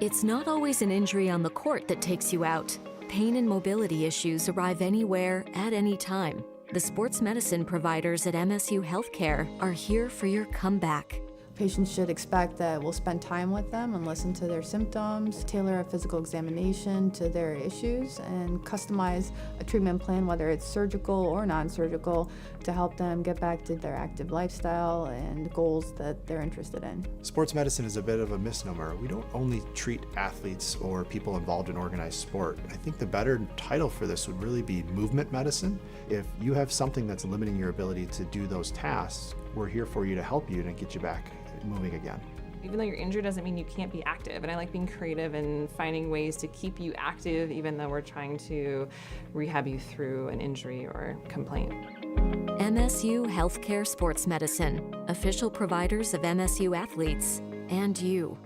S1: It's not always an injury on the court that takes you out. Pain and mobility issues arrive anywhere, at any time. The sports medicine providers at MSU Healthcare are here for your comeback.
S2: Patients should expect that we'll spend time with them and listen to their symptoms, tailor a physical examination to their issues, and customize a treatment plan, whether it's surgical or non-surgical, to help them get back to their active lifestyle and goals that they're interested in.
S3: Sports medicine is a bit of a misnomer. We don't only treat athletes or people involved in organized sport. I think the better title for this would really be movement medicine. If you have something that's limiting your ability to do those tasks, we're here for you to help you and get you back moving again.
S4: Even though you're injured doesn't mean you can't be active. And I like being creative and finding ways to keep you active even though we're trying to rehab you through an injury or complaint.
S1: MSU Healthcare Sports Medicine, official providers of MSU athletes and you.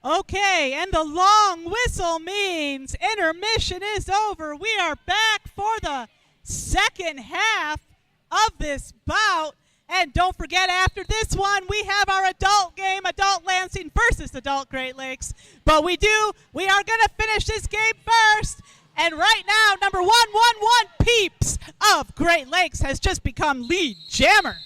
S6: Okay, and the long whistle means intermission is over. We are back for the second half of this bout. And don't forget, after this one, we have our adult game, Adult Lansing versus Adult Great Lakes. But we are going to finish this game first. And right now, number 111 Peeps of Great Lakes has just become lead jammer.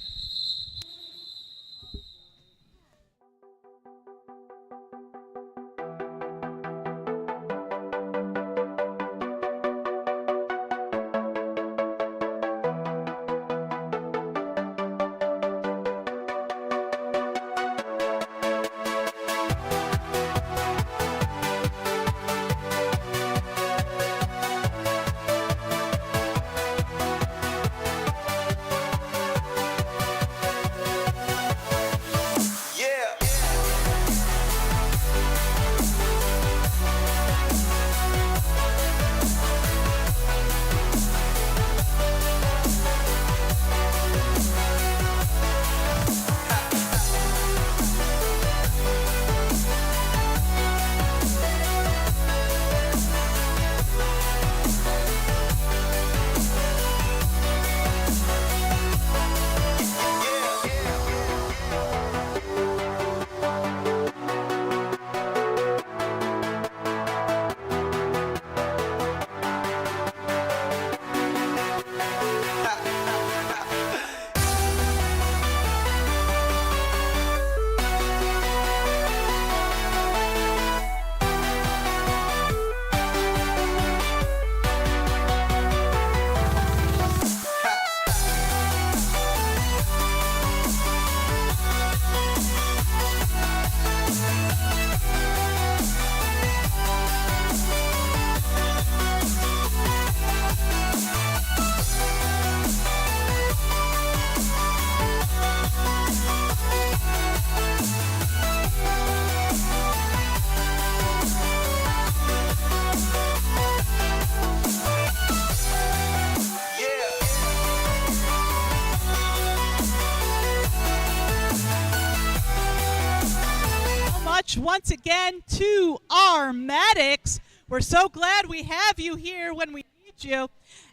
S6: much once again to our medics. We're so glad we have you here when we need you.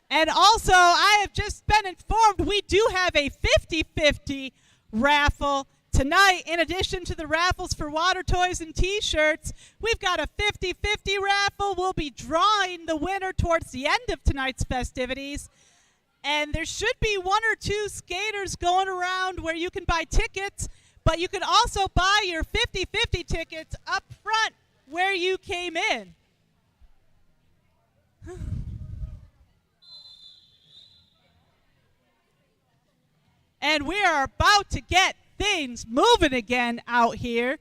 S6: And also, I have just been informed we do have a 50-50 raffle tonight. In addition to the raffles for water toys and t-shirts, we've got a 50-50 raffle. We'll be drawing the winner towards the end of tonight's festivities. And there should be 1 or 2 skaters going around where you can buy tickets, but you can also buy your 50-50 tickets up front where you came in. And we are about to get things moving again out here.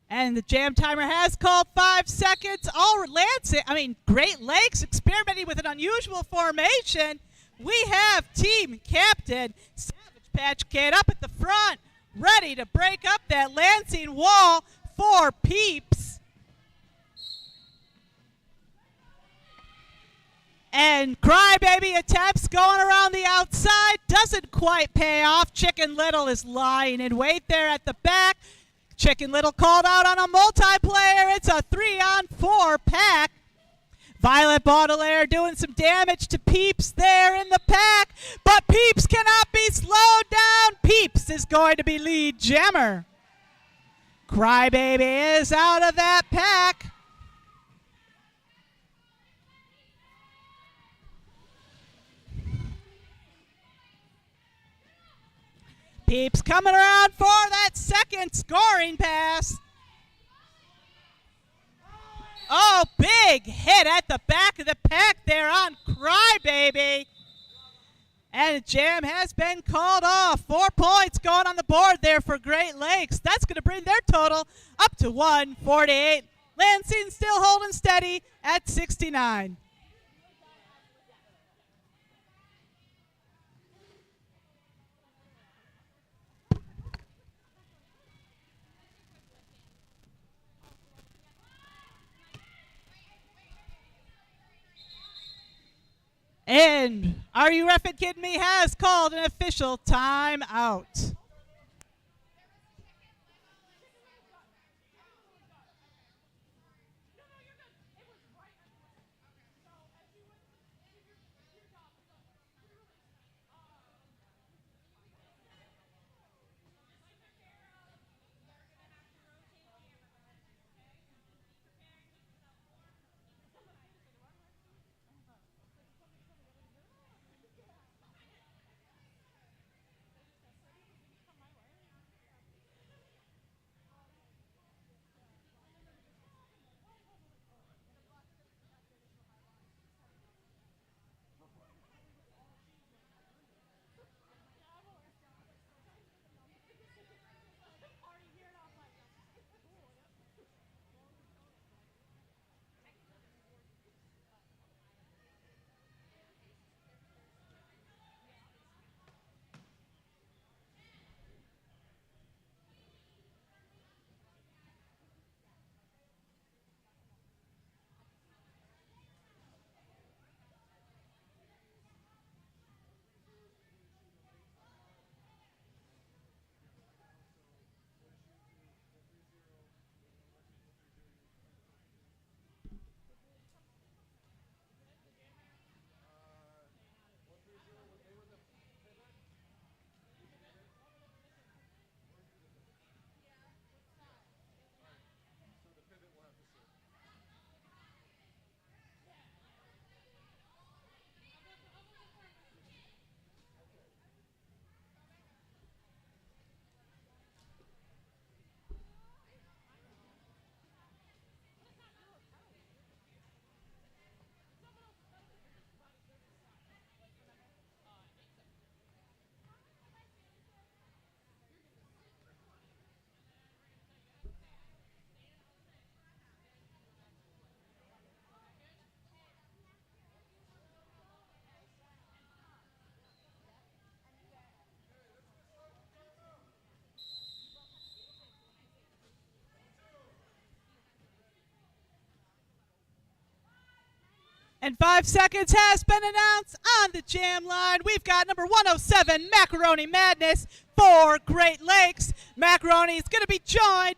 S6: And the jam timer has called 5 seconds. Great Lakes experimenting with an unusual formation. We have team captain Savage Patch Kid up at the front, ready to break up that Lansing wall for Peeps. And Crybaby attempts going around the outside. Doesn't quite pay off. Chicken Little is lying in wait there at the back. Chicken Little called out on a multiplayer. It's a 3-on-4 pack. Violet Baudelaire doing some damage to Peeps there in the pack. But Peeps cannot be slowed down. Peeps is going to be lead jammer. Crybaby is out of that pack. Peeps coming around for that second scoring pass. Oh, big hit at the back of the pack there on Crybaby. And jam has been called off. 4 points going on the board there for Great Lakes. That's going to bring their total up to 148. Lansing still holding steady at 69. And Are You Reffin' Kidding Me has called an official timeout. And 5 seconds has been announced on the jam line. We've got number 107, Macaroni Madness for Great Lakes. Macaroni is going to be joined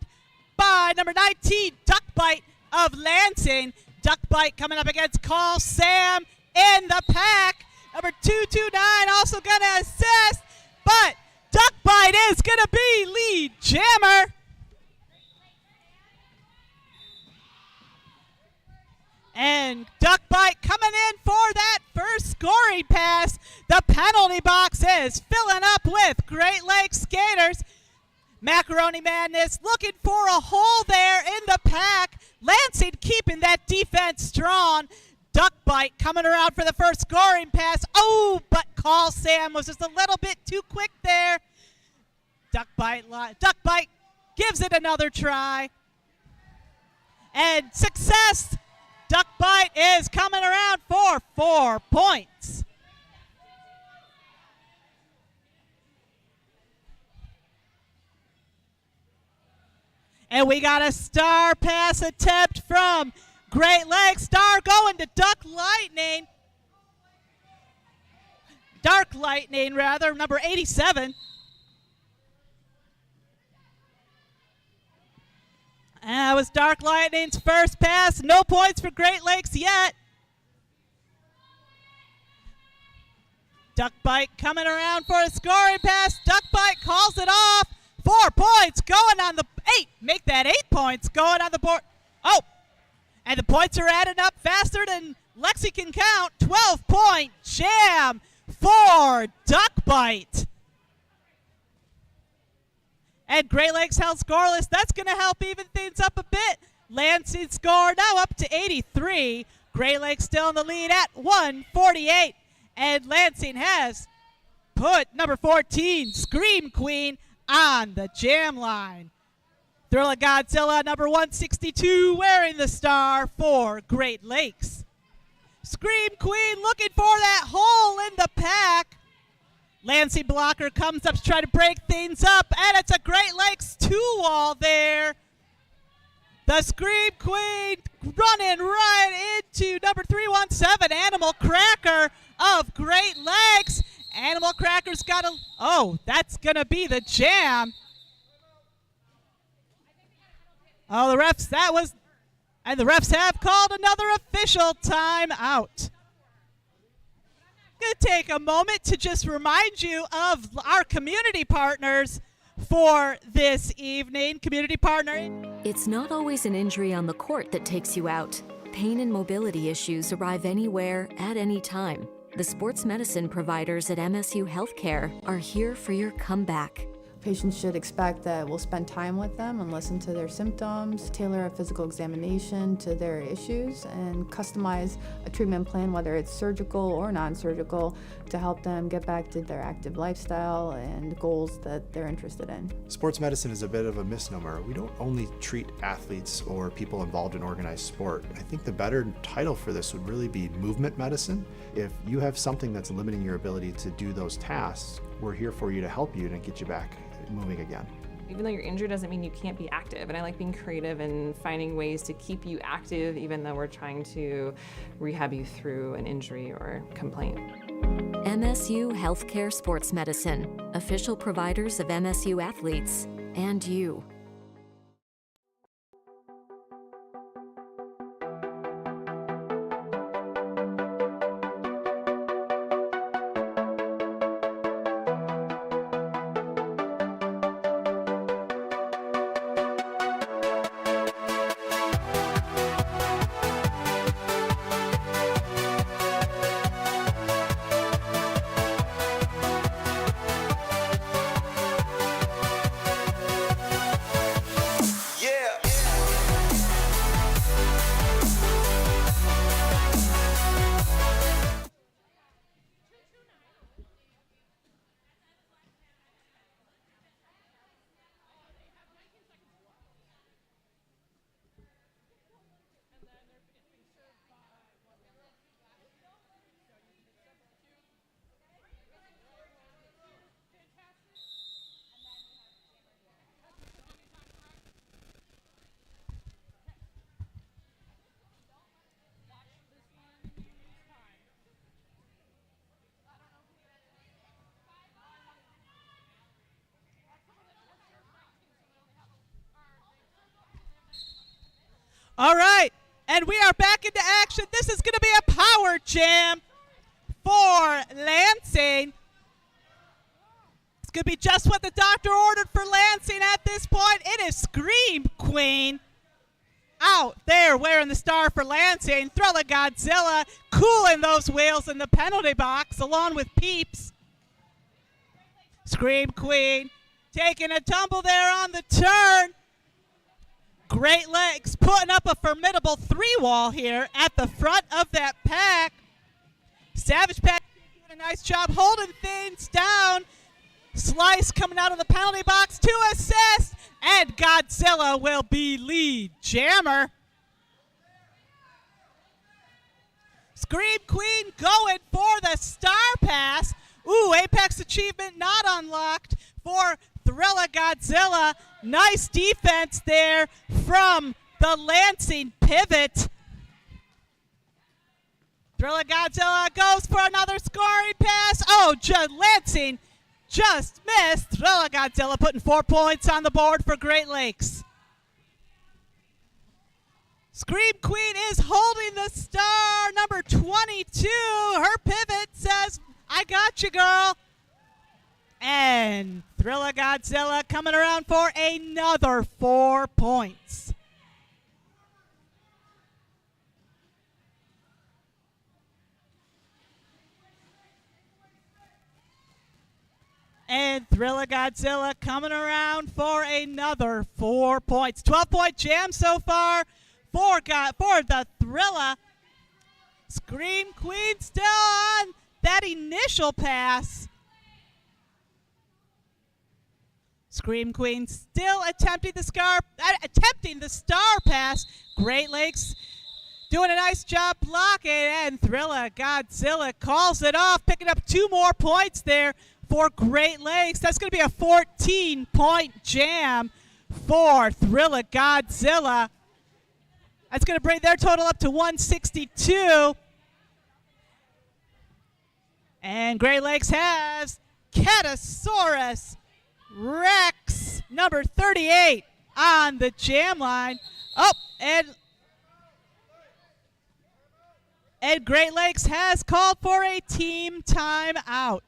S6: by number 19, Duck Bite of Lansing. Duck Bite coming up against Call Sam in the pack. Number 229 also going to assist, but Duck Bite is going to be lead jammer. And Duck Bite coming in for that first scoring pass. The penalty box is filling up with Great Lakes skaters. Macaroni Madness looking for a hole there in the pack. Lansing keeping that defense strong. Duck Bite coming around for the first scoring pass. Oh, but Call Sam was just a little bit too quick there. Duck Bite gives it another try. And success. Duck Bite is coming around for 4 points. And we got a star pass attempt from Great Lakes. Star going to Dark Lightning, number 87. And that was Dark Lightning's first pass. No points for Great Lakes yet. Duck Bite coming around for a scoring pass. Duck Bite calls it off. 4 points going on the 8. Make that 8 points going on the board. Oh, and the points are adding up faster than Lexi can count. 12-point jam for Duck Bite. And Great Lakes held scoreless. That's going to help even things up a bit. Lansing score now up to 83. Great Lakes still in the lead at 148. And Lansing has put number 14, Scream Queen, on the jam line. Thriller Godzilla, number 162, wearing the star for Great Lakes. Scream Queen looking for that hole in the pack. Lansing blocker comes up to try to break things up, and it's a Great Lakes 2-wall there. The Scream Queen running right into number 317, Animal Cracker of Great Lakes. Animal Cracker's got a, oh, that's going to be the jam. Oh, the refs, and the refs have called another official timeout. Going to take a moment to just remind you of our community partners for this evening. Community partner.
S1: It's not always an injury on the court that takes you out. Pain and mobility issues arrive anywhere, at any time. The sports medicine providers at MSU Healthcare are here for your comeback.
S2: Patients should expect that we'll spend time with them and listen to their symptoms, tailor a physical examination to their issues, and customize a treatment plan, whether it's surgical or non-surgical, to help them get back to their active lifestyle and goals that they're interested in.
S3: Sports medicine is a bit of a misnomer. We don't only treat athletes or people involved in organized sport. I think the better title for this would really be movement medicine. If you have something that's limiting your ability to do those tasks, we're here for you to help you and get you back moving again.
S4: Even though you're injured doesn't mean you can't be active. And I like being creative and finding ways to keep you active even though we're trying to rehab you through an injury or complaint.
S1: MSU Healthcare Sports Medicine, official providers of MSU athletes and you.
S6: All right, and we are back into action. This is going to be a power jam for Lansing. It's going to be just what the doctor ordered for Lansing at this point. It is Scream Queen out there wearing the star for Lansing. Thriller Godzilla cooling those wheels in the penalty box along with Peeps. Scream Queen taking a tumble there on the turn. Great Lakes putting up a formidable three-wall here at the front of that pack. Savage Pack doing a nice job holding things down. Slice coming out of the penalty box to assist, and Godzilla will be lead jammer. Scream Queen going for the star pass. Ooh, Apex achievement not unlocked for Thriller Godzilla. Nice defense there from the Lansing pivot. Thriller Godzilla goes for another scoring pass. Oh, Lansing just missed. Thriller Godzilla putting 4 points on the board for Great Lakes. Scream Queen is holding the star, number 22. Her pivot says, I got you, girl. And Thriller Godzilla coming around for another 4 points. And Thriller Godzilla coming around for another 4 points. 12-point jam so far for the Thriller. Scream Queen still on that initial pass. Scream Queen still attempting the star pass. Great Lakes doing a nice job blocking, and Thriller Godzilla calls it off, picking up 2 more points there for Great Lakes. That's going to be a 14-point jam for Thriller Godzilla. That's going to bring their total up to 162. And Great Lakes has Catasaurus Rex, number 38, on the jam line. Oh, and Great Lakes has called for a team timeout.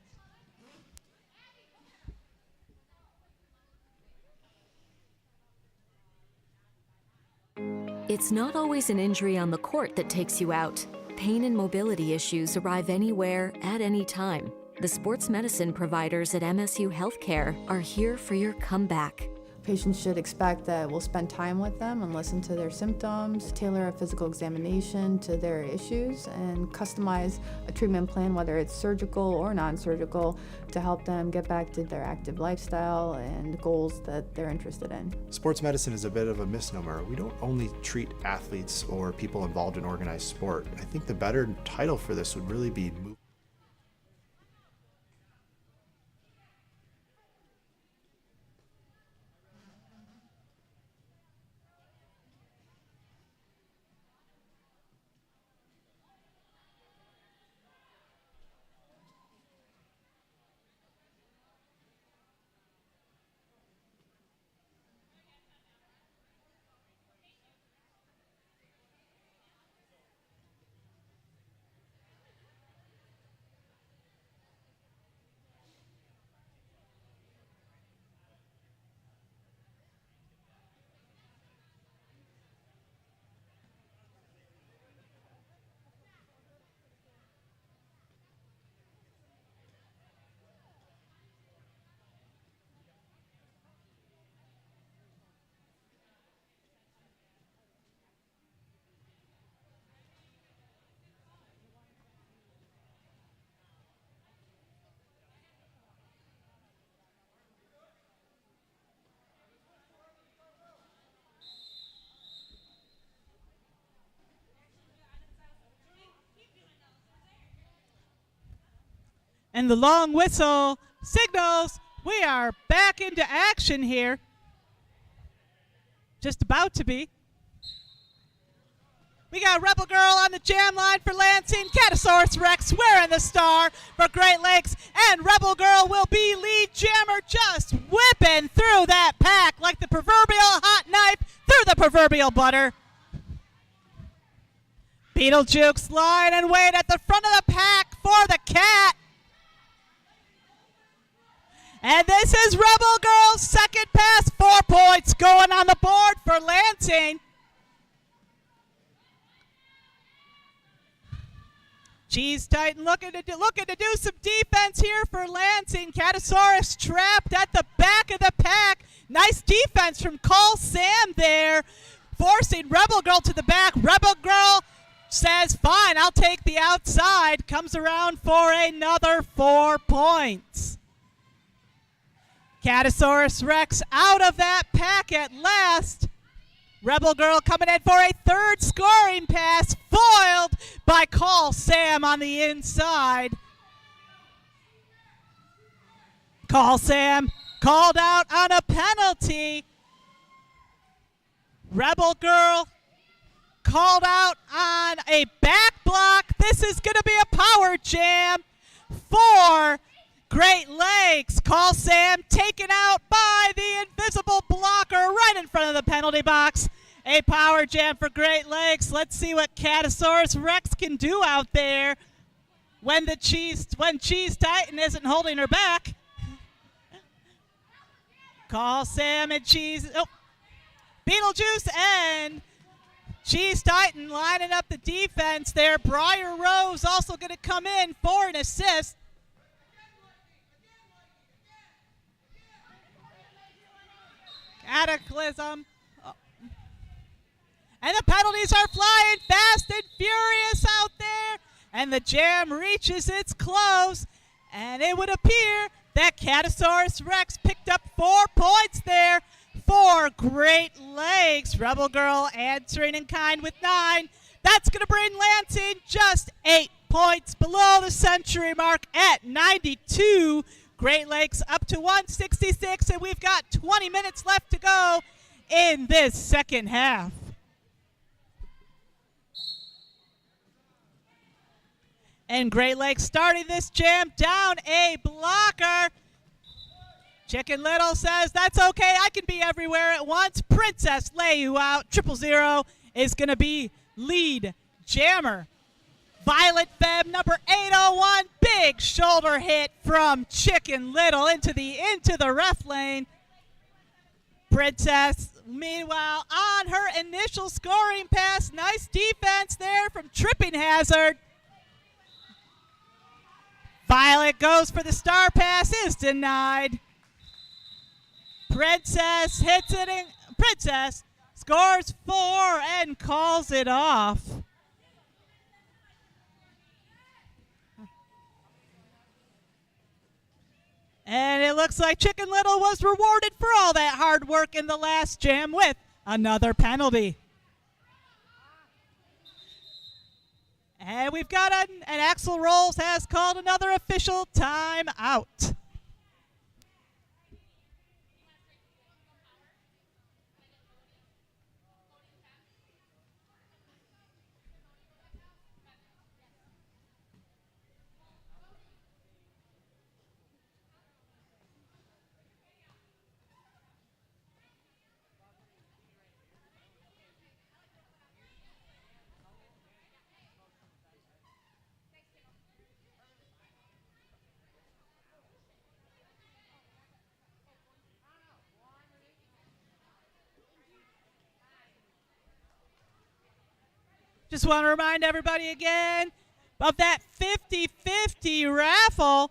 S1: It's not always an injury on the court that takes you out. Pain and mobility issues arrive anywhere, at any time. The sports medicine providers at MSU Healthcare are here for your comeback.
S2: Patients should expect that we'll spend time with them and listen to their symptoms, tailor a physical examination to their issues, and customize a treatment plan, whether it's surgical or non-surgical, to help them get back to their active lifestyle and goals that they're interested in.
S3: Sports medicine is a bit of a misnomer. We don't only treat athletes or people involved in organized sport. I think the better title for this would really be
S6: And the long whistle signals we are back into action here. Just about to be. We got Rebel Girl on the jam line for Lansing, Catasaurus Rex wearing the star for Great Lakes, and Rebel Girl will be lead jammer, just whipping through that pack like the proverbial hot knife through the proverbial butter. Beetlejuice line and wait at the front of the pack for the Cat. And this is Rebel Girl's second pass, 4 points going on the board for Lansing. Cheese Titan looking to do some defense here for Lansing. Catasaurus trapped at the back of the pack. Nice defense from Call Sam there, forcing Rebel Girl to the back. Rebel Girl says, fine, I'll take the outside. Comes around for another 4 points. Catasaurus Rex out of that pack at last. Rebel Girl coming in for a third scoring pass, foiled by Call Sam on the inside. Call Sam called out on a penalty. Rebel Girl called out on a back block. This is going to be a power jam for Great Lakes. Call Sam taken out by the invisible blocker right in front of the penalty box. A power jam for Great Lakes. Let's see what Catasaurus Rex can do out there when Cheese Titan isn't holding her back. Call Sam and Beetlejuice and Cheese Titan lining up the defense there. Briar Rose also going to come in for an assist. Cataclysm. Oh. And the penalties are flying fast and furious out there. And the jam reaches its close. And it would appear that Catasaurus Rex picked up 4 points there for Great Lakes. Rebel Girl answering in kind with 9. That's going to bring Lansing just 8 points below the century mark at 92. Great Lakes up to 166, and we've got 20 minutes left to go in this second half. And Great Lakes starting this jam down a blocker. Chicken Little says, that's okay, I can be everywhere at once. Princess, lay you out. 000 is going to be lead jammer. Violet Feb, number 801, big shoulder hit from Chicken Little into the ref lane. Princess, meanwhile, on her initial scoring pass, nice defense there from Tripping Hazard. Violet goes for the star pass, is denied. Princess hits it in. Princess scores 4 and calls it off. And it looks like Chicken Little was rewarded for all that hard work in the last jam with another penalty. And we've got and Axel Rolls has called another official timeout. Just want to remind everybody again of that 50-50 raffle.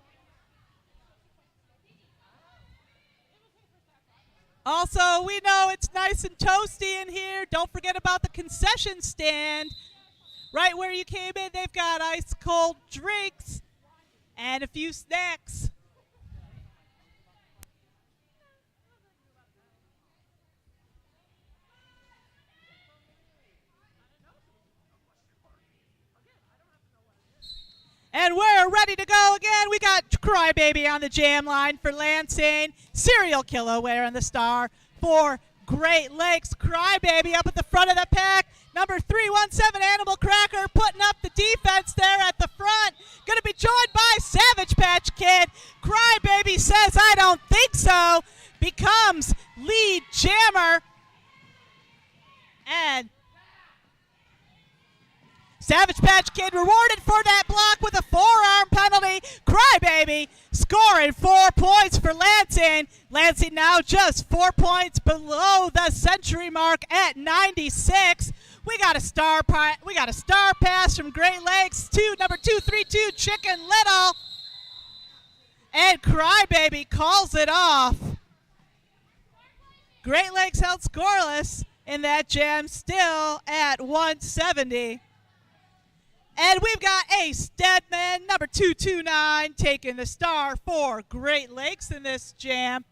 S6: Also, we know it's nice and toasty in here. Don't forget about the concession stand. Right where you came in, they've got ice cold drinks and a few snacks. And we're ready to go again. We got Crybaby on the jam line for Lansing. Serial Killer wearing the star for Great Lakes. Crybaby up at the front of the pack. Number 317, Animal Cracker, putting up the defense there at the front. Going to be joined by Savage Patch Kid. Crybaby says, I don't think so. Becomes lead jammer. And Savage Patch Kid rewarded for that block with a forearm penalty. Crybaby scoring 4 points for Lansing. Lansing now just 4 points below the century mark at 96. We got a star pass from Great Lakes to number 232 Chicken Little. And Crybaby calls it off. Great Lakes held scoreless in that jam, still at 170. And we've got Ace Stedman, number 229, taking the star for Great Lakes in this jam.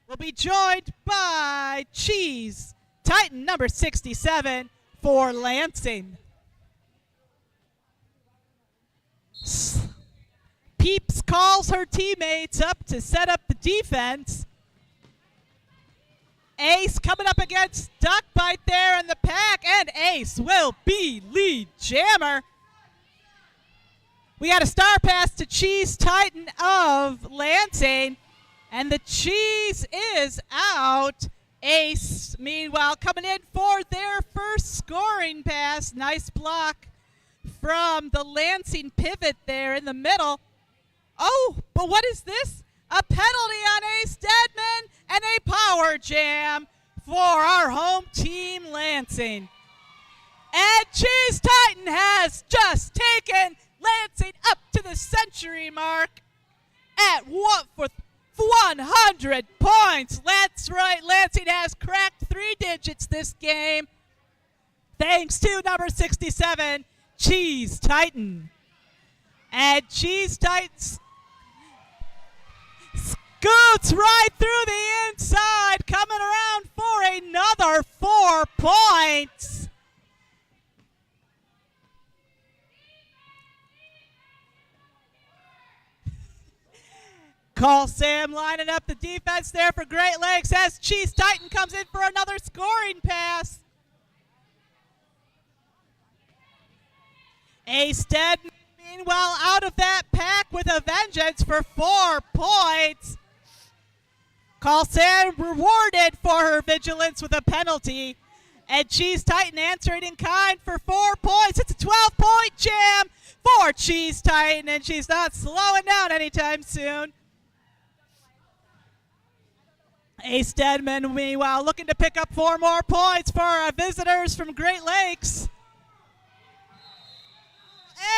S6: We'll be joined by Cheese Titan, number 67, for Lansing. Peeps calls her teammates up to set up the defense. Ace coming up against Duckbite there in the pack, and Ace will be lead jammer. We got a star pass to Cheese Titan of Lansing, and the Cheese is out. Ace, meanwhile, coming in for their first scoring pass. Nice block from the Lansing pivot there in the middle. Oh, but what is this? A penalty on Ace Stedman and a power jam for our home team, Lansing. And Cheese Titan has just taken Lansing up to the century mark at 100 points. That's right, Lansing has cracked 3 digits this game, thanks to number 67, Cheese Titan. And Cheese Titan scoots right through the inside, coming around for another 4 points. Call Sam lining up the defense there for Great Lakes as Cheese Titan comes in for another scoring pass. Ace Stedman, meanwhile, out of that pack with a vengeance for 4 points. Call Sam rewarded for her vigilance with a penalty. And Cheese Titan answered in kind for 4 points. It's a 12-point jam for Cheese Titan, and she's not slowing down anytime soon. Ace Stedman, meanwhile, looking to pick up 4 more points for our visitors from Great Lakes.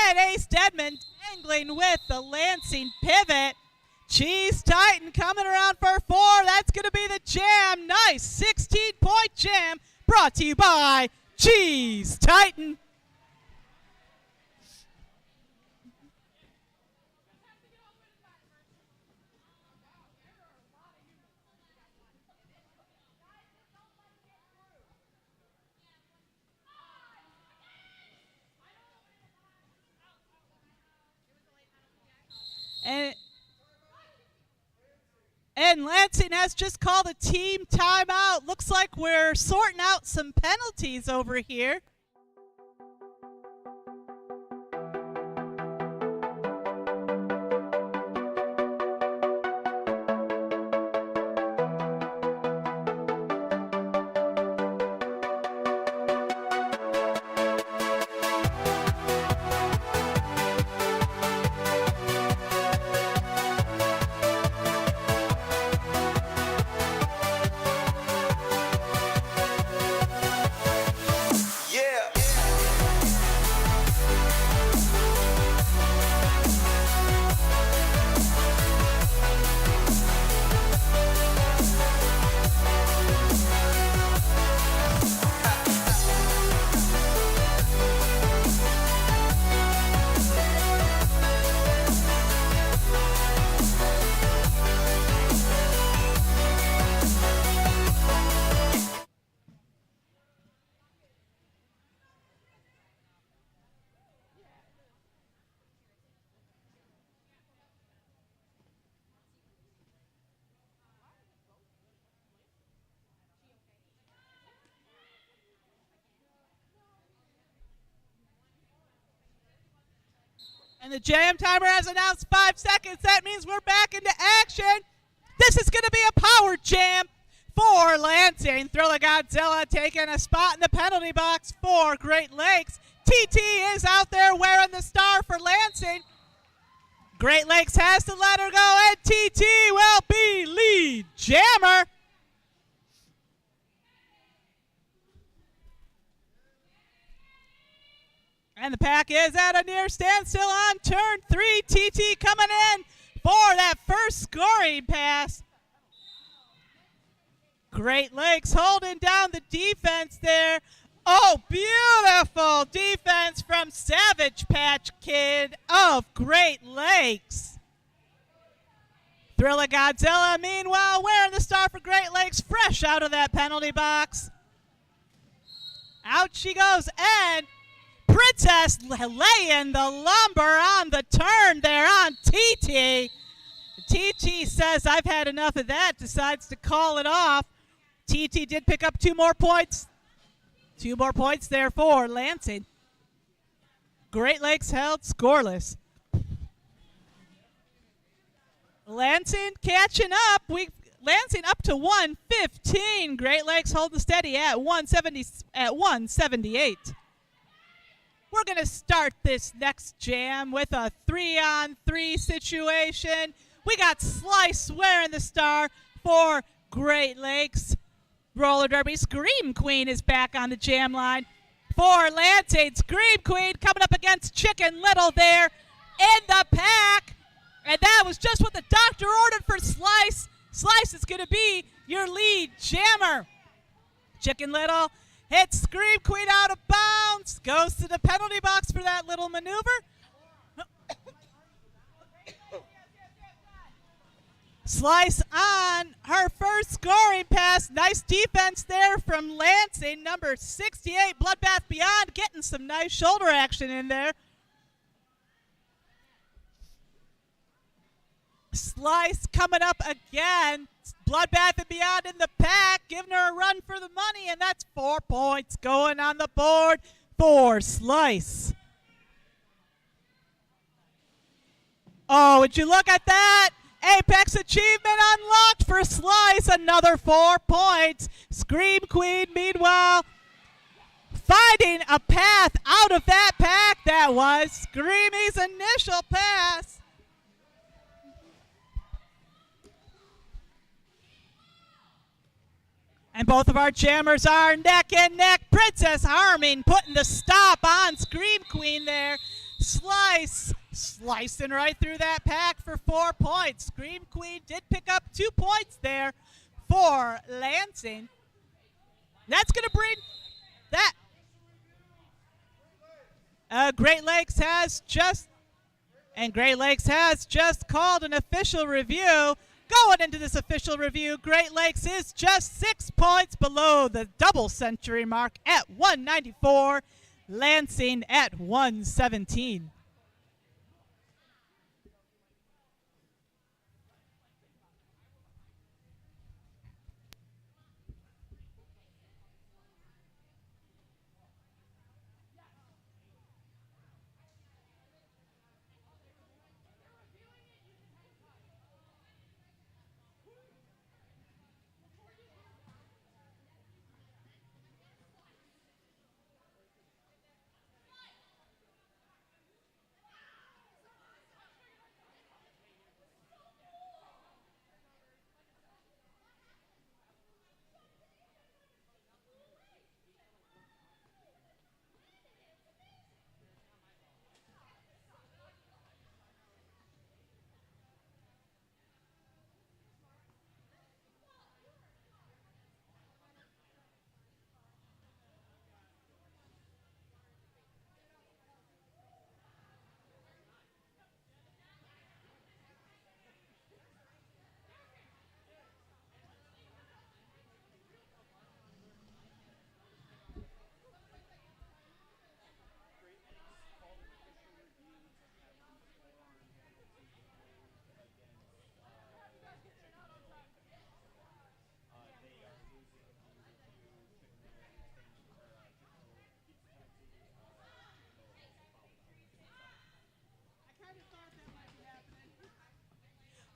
S6: And Ace Stedman dangling with the Lansing pivot. Cheese Titan coming around for 4. That's going to be the jam. Nice 16-point jam brought to you by Cheese Titan. And Lansing has just called a team timeout. Looks like we're sorting out some penalties over here. And the jam timer has announced 5 seconds. That means we're back into action. This is going to be a power jam for Lansing. Thriller Godzilla taking a spot in the penalty box for Great Lakes. TT is out there wearing the star for Lansing. Great Lakes has to let her go, and TT will be lead jammer. And the pack is at a near standstill on turn 3. TT coming in for that first scoring pass. Great Lakes holding down the defense there. Oh, beautiful defense from Savage Patch Kid of Great Lakes. Thrilla Godzilla, meanwhile, wearing the star for Great Lakes, fresh out of that penalty box. Out she goes, and Princess laying the lumber on the turn there on TT. TT says, I've had enough of that, decides to call it off. TT did pick up 2 more points. 2 more points there for Lansing. Great Lakes held scoreless. Lansing catching up. Lansing up to 115. Great Lakes holding steady at 178. We're going to start this next jam with a 3-on-3 situation. We got Slice wearing the star for Great Lakes. Roller Derby Scream Queen is back on the jam line for Lansing. Scream Queen coming up against Chicken Little there in the pack. And that was just what the doctor ordered for Slice. Slice is going to be your lead jammer. Chicken Little hits Scream Queen out of bounds. Goes to the penalty box for that little maneuver. Slice on her first scoring pass. Nice defense there from Lansing. Number 68, Bloodbath Beyond, getting some nice shoulder action in there. Slice coming up again. Bloodbath and Beyond in the pack, giving her a run for the money, and that's 4 points going on the board for Slice. Oh, would you look at that? Apex achievement unlocked for Slice, another 4 points. Scream Queen, meanwhile, finding a path out of that pack. That was Screamy's initial pass. And both of our jammers are neck and neck. Princess Harming putting the stop on Scream Queen there. Slice slicing right through that pack for 4 points. Scream Queen did pick up 2 points there for Lansing. That's going to bring that. Great Lakes has just called an official review. Going into this official review, Great Lakes is just 6 points below the double century mark at 194. Lansing at 117.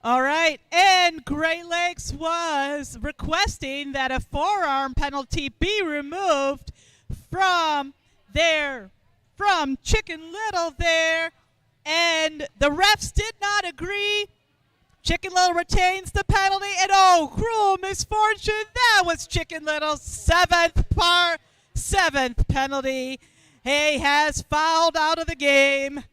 S6: All right, and Great Lakes was requesting that a forearm penalty be removed from their from Chicken Little there, and the refs did not agree. Chicken Little retains the penalty, and oh, cruel misfortune, that was Chicken Little's seventh penalty. He has fouled out of the game.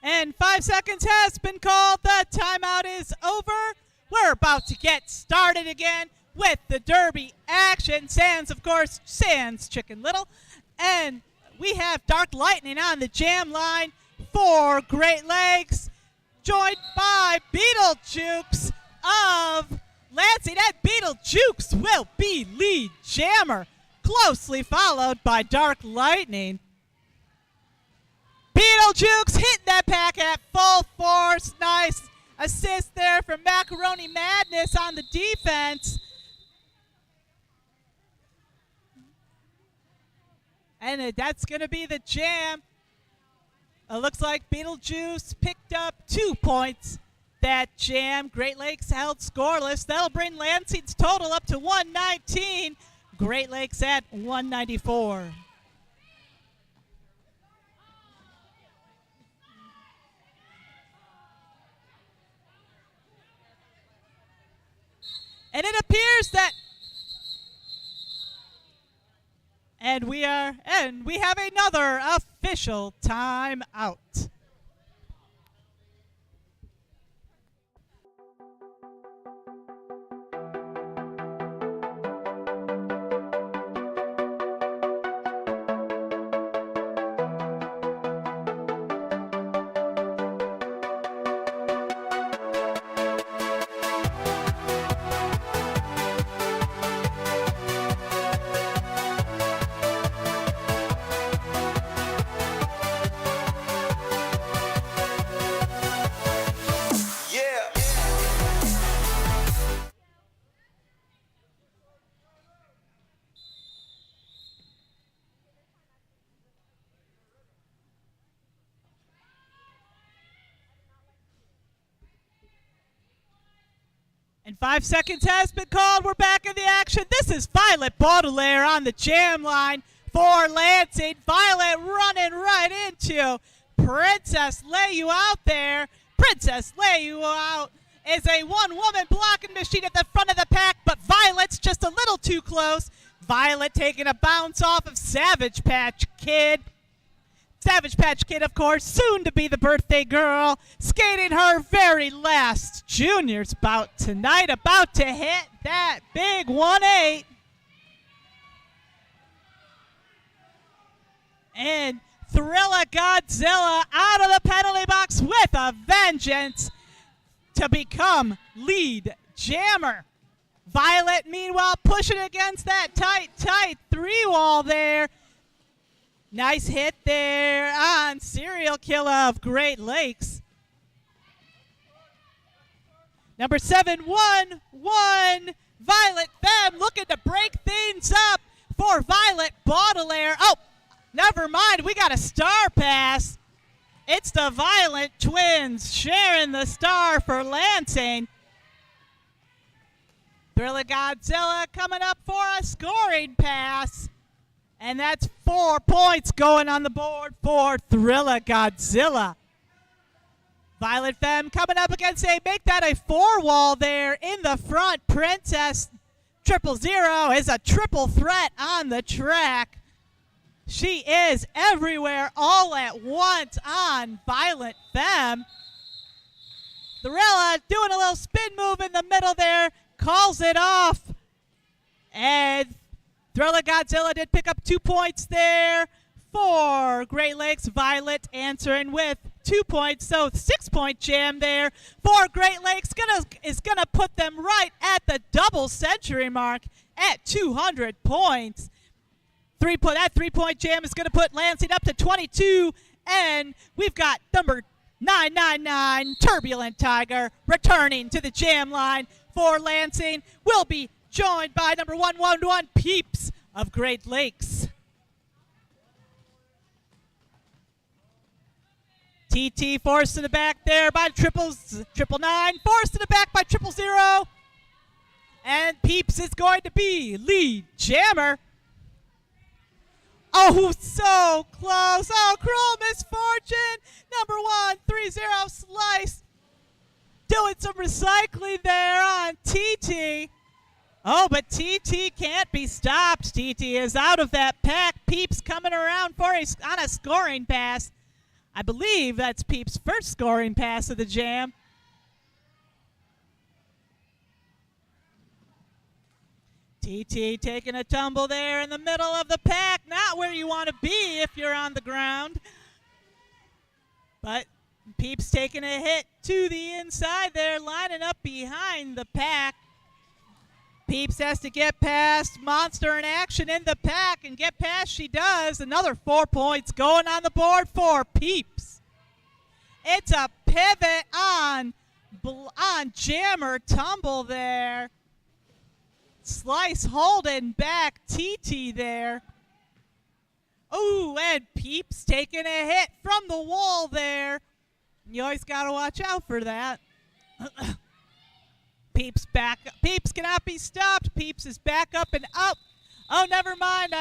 S6: And 5 seconds has been called. The timeout is over. We're about to get started again with the Derby action. Of course, sans Chicken Little. And we have Dark Lightning on the jam line for Great Lakes, joined by Beetlejuice of Lansing. And Beetlejuice will be lead jammer, closely followed by Dark Lightning. Beetlejuice hitting that pack at full force. Nice assist there from Macaroni Madness on the defense. And that's going to be the jam. It looks like Beetlejuice picked up 2 points that jam. Great Lakes held scoreless. That'll bring Lansing's total up to 119. Great Lakes at 194. And it appears that we have another official timeout. And 5 seconds has been called. We're back in the action. This is Violet Baudelaire on the jam line for Lansing. Violet running right into Princess Lay You Out there. Princess Lay You Out is a one-woman blocking machine at the front of the pack, but Violet's just a little too close. Violet taking a bounce off of Savage Patch Kid. Savage Patch Kid, of course, soon to be the birthday girl, skating her very last juniors bout tonight, about to hit that big 1-8. And Thrilla Godzilla out of the penalty box with a vengeance to become lead jammer. Violet, meanwhile, pushing against that tight three wall there. Nice hit there on Serial Killer of Great Lakes. Number 711, Violet Femme looking to break things up for Violet Baudelaire. Oh, never mind, we got a star pass. It's the Violet twins sharing the star for Lansing. Thriller Godzilla coming up for a scoring pass. And that's 4 points going on the board for Thriller Godzilla. Violet Femme coming up against make that a 4-wall there in the front. Princess 000 is a triple threat on the track. She is everywhere all at once on Violet Femme. Thrilla doing a little spin move in the middle there, calls it off. And Thriller Godzilla did pick up 2 points there for Great Lakes. Violet answering with 2 points, so 6-point jam there for Great Lakes. Is gonna put them right at the double century mark at 200 points. That 3-point jam is gonna put Lansing up to 22, and we've got number 999 Turbulent Tiger returning to the jam line for Lansing. Will be joined by number 111 Peeps of Great Lakes. TT forced to the back there by 999, forced to the back by 000. And Peeps is going to be lead jammer. Oh, so close. Oh, cruel misfortune. Number 130 Slice doing some recycling there on TT. Oh, but TT can't be stopped. TT is out of that pack. Peeps coming around on a scoring pass. I believe that's Peeps' first scoring pass of the jam. TT taking a tumble there in the middle of the pack. Not where you want to be if you're on the ground. But Peeps taking a hit to the inside there, lining up behind the pack. Peeps has to get past Monster in action in the pack, and get past she does. Another 4 points going on the board for Peeps. It's a pivot on jammer tumble there. Slice holding back TT there. Ooh, and Peeps taking a hit from the wall there. You always got to watch out for that. Peeps back. Peeps cannot be stopped. Peeps is back up and up. Oh, never mind.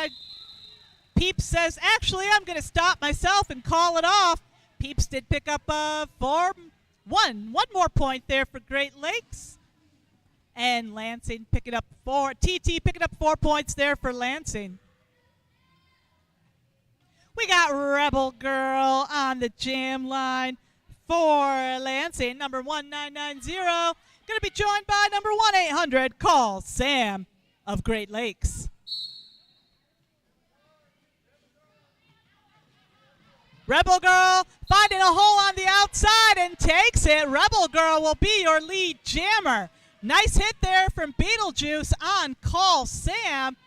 S6: Peeps says, actually, I'm going to stop myself and call it off. Peeps did pick up one more point there for Great Lakes. And Lansing picking up TT picking up 4 points there for Lansing. We got Rebel Girl on the jam line for Lansing. Number 1990. Going to be joined by number 1-800, Call Sam of Great Lakes. Rebel Girl finding a hole on the outside and takes it. Rebel Girl will be your lead jammer. Nice hit there from Beetlejuice on Call Sam.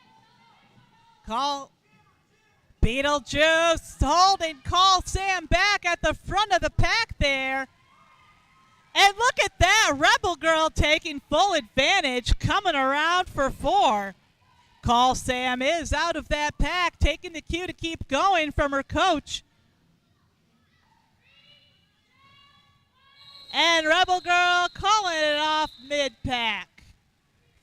S6: Beetlejuice holding Call Sam back at the front of the pack there. And look at that, Rebel Girl taking full advantage, coming around for 4. Call Sam is out of that pack, taking the cue to keep going from her coach. And Rebel Girl calling it off mid-pack.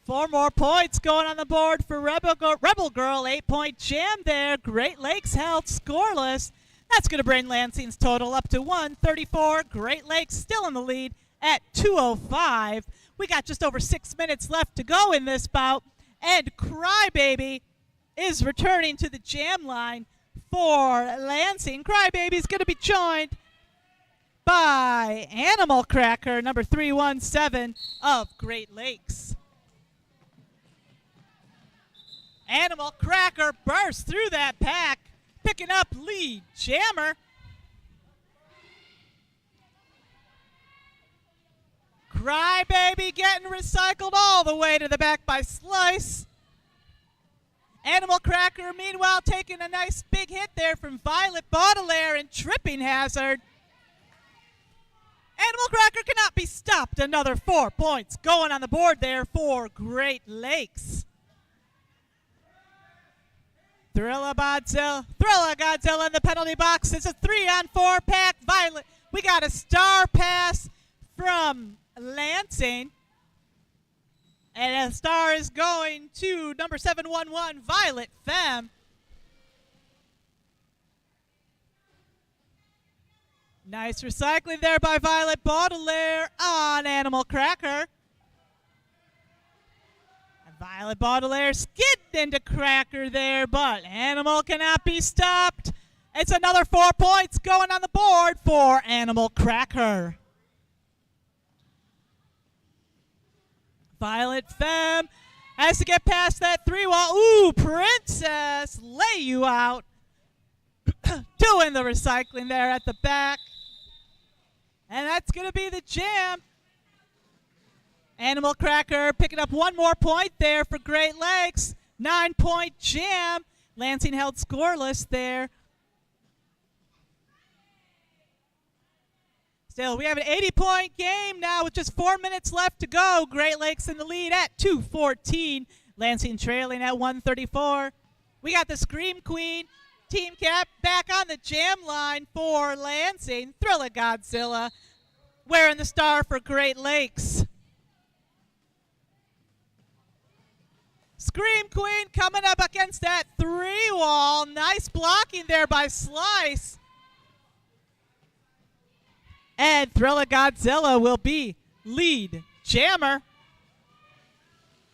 S6: 4 more points going on the board for Rebel Girl. 8-point jam there. Great Lakes held scoreless. That's going to bring Lansing's total up to 134. Great Lakes still in the lead at 205. We got just over 6 minutes left to go in this bout. And Crybaby is returning to the jam line for Lansing. Crybaby's going to be joined by Animal Cracker, number 317 of Great Lakes. Animal Cracker bursts through that pack, picking up lead jammer. Crybaby getting recycled all the way to the back by Slice. Animal Cracker, meanwhile, taking a nice big hit there from Violet Baudelaire and tripping hazard. Animal Cracker cannot be stopped. Another 4 points going on the board there for Great Lakes. Thrilla Godzilla in the penalty box. It's a 3-on-4 pack. Violet, we got a star pass from Lansing. And a star is going to number 711, Violet Femme. Nice recycling there by Violet Baudelaire on Animal Cracker. And Violet Baudelaire skidded into Cracker there, but Animal cannot be stopped. It's another 4 points going on the board for Animal Cracker. Violet Femme has to get past that 3-wall. Ooh, Princess, lay you out. Doing the recycling there at the back. And that's going to be the jam. Animal Cracker picking up 1 more point there for Great Lakes. 9-point jam. Lansing held scoreless there. Still, we have an 80-point game now with just 4 minutes left to go. Great Lakes in the lead at 2:14. Lansing trailing at 1:34. We got the Scream Queen team cap back on the jam line for Lansing. Thrilla Godzilla wearing the star for Great Lakes. Scream Queen coming up against that 3-wall. Nice blocking there by Slice. And Thrilla Godzilla will be lead jammer.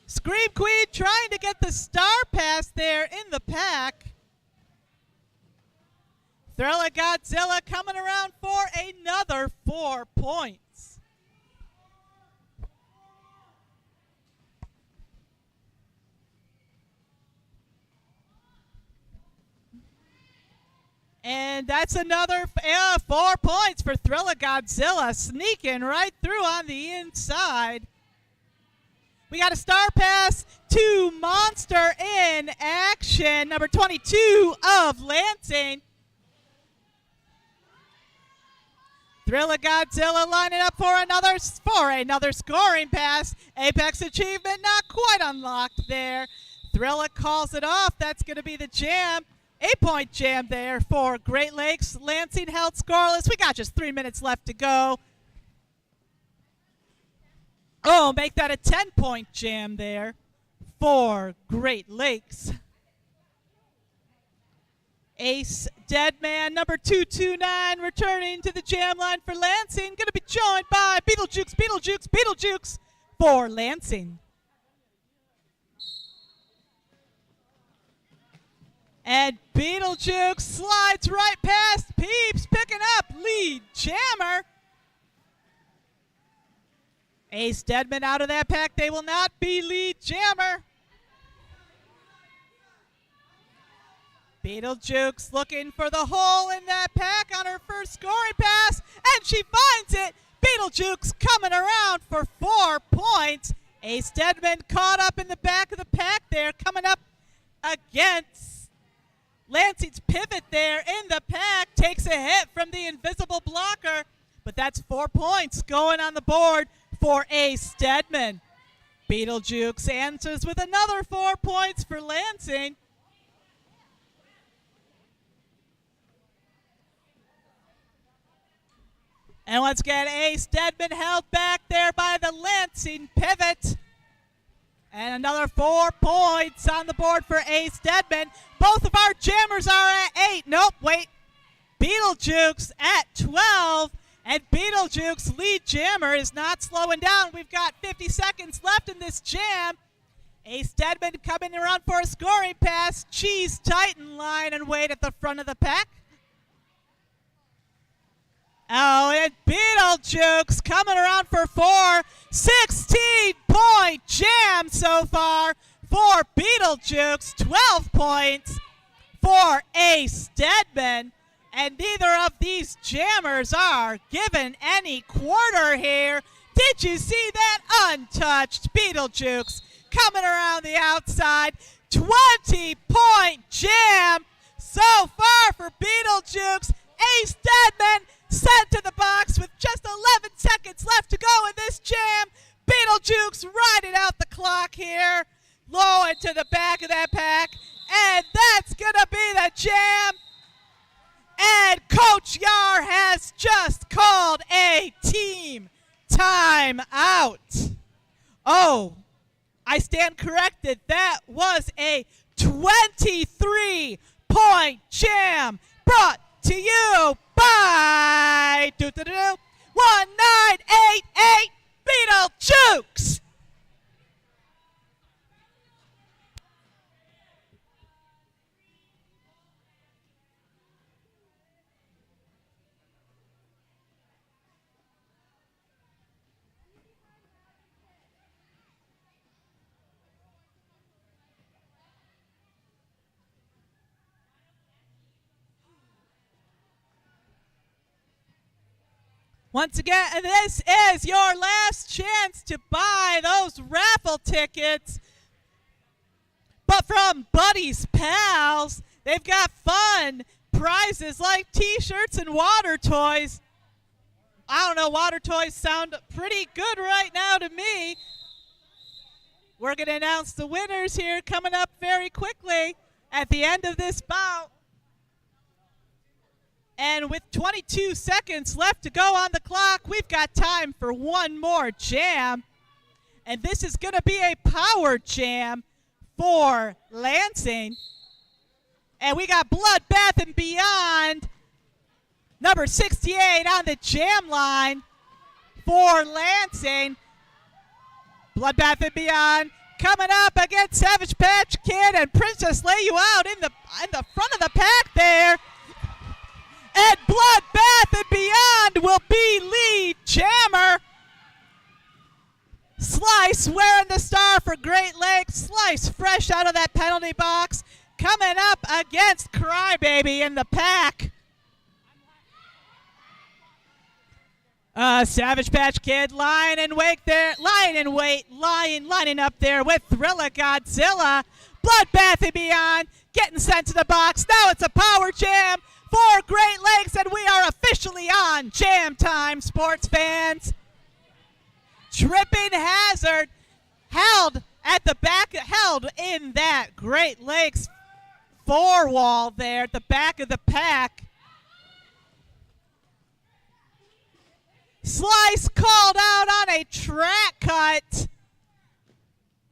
S6: Scream Queen trying to get the star pass there in the pack. Thrilla Godzilla coming around for another 4 points. And that's another 4 points for Thrilla Godzilla, sneaking right through on the inside. We got a star pass to Monster in action, number 22 of Lansing. Thrilla Godzilla lining up for another scoring pass. Apex achievement not quite unlocked there. Thrilla calls it off. That's going to be the jam. 8-point jam there for Great Lakes. Lansing held scoreless. We got just 3 minutes left to go. Oh, make that a 10-point jam there for Great Lakes. Ace Deadman, number 229, returning to the jam line for Lansing. Going to be joined by Beetlejuice for Lansing. And Beetlejuice slides right past Peeps, picking up lead jammer. Ace Deadman out of that pack. They will not be lead jammer. Beetlejuice looking for the hole in that pack on her first scoring pass, and she finds it. Beetlejuice coming around for 4 points. Ace Deadman caught up in the back of the pack there, coming up against Lansing's pivot there in the pack. Takes a hit from the invisible blocker, but that's 4 points going on the board for Ace Deadman. Beetlejuice answers with another 4 points for Lansing. And once again, Ace Deadman held back there by the Lansing pivot. And another 4 points on the board for Ace Deadman. Both of our jammers are at 8. Nope, wait. Beetlejuice at 12. And Beetlejuice, lead jammer, is not slowing down. We've got 50 seconds left in this jam. Ace Deadman coming around for a scoring pass. Cheese Titan line and wait at the front of the pack. Oh, and Beetlejuice coming around for 4. 16-point jam so far for Beetlejuice. 12 points for Ace Deadman. And neither of these jammers are given any quarter here. Did you see that? Untouched Beetlejuice coming around the outside. 20-point jam so far for Beetlejuice. Ace Deadman sent to the box with just 11 seconds left to go in this jam. Beetlejuice riding out the clock here. Low into the back of that pack. And that's going to be the jam. And Coach Yar has just called a team timeout. Oh, I stand corrected. That was a 23-point jam brought to you by 1988 Beetlejuice. Once again, this is your last chance to buy those raffle tickets. But from Buddy's Pals, they've got fun prizes like t-shirts and water toys. I don't know, water toys sound pretty good right now to me. We're going to announce the winners here coming up very quickly at the end of this bout. And with 22 seconds left to go on the clock, we've got time for one more jam. And this is going to be a power jam for Lansing. And we got Bloodbath and Beyond, number 68 on the jam line for Lansing. Bloodbath and Beyond coming up against Savage Patch Kid and Princess Lay You Out in the front of the pack there. And Bloodbath and Beyond will be lead jammer. Slice wearing the star for Great Lakes. Slice fresh out of that penalty box. Coming up against Crybaby in the pack. Savage Patch Kid lying in wait there. Lining up there with Thriller Godzilla. Bloodbath and Beyond getting sent to the box. Now it's a power jam for Great Lakes, and we are officially on jam time, sports fans. Tripping Hazard held at the back, held in that Great Lakes four wall there at the back of the pack. Slice called out on a track cut.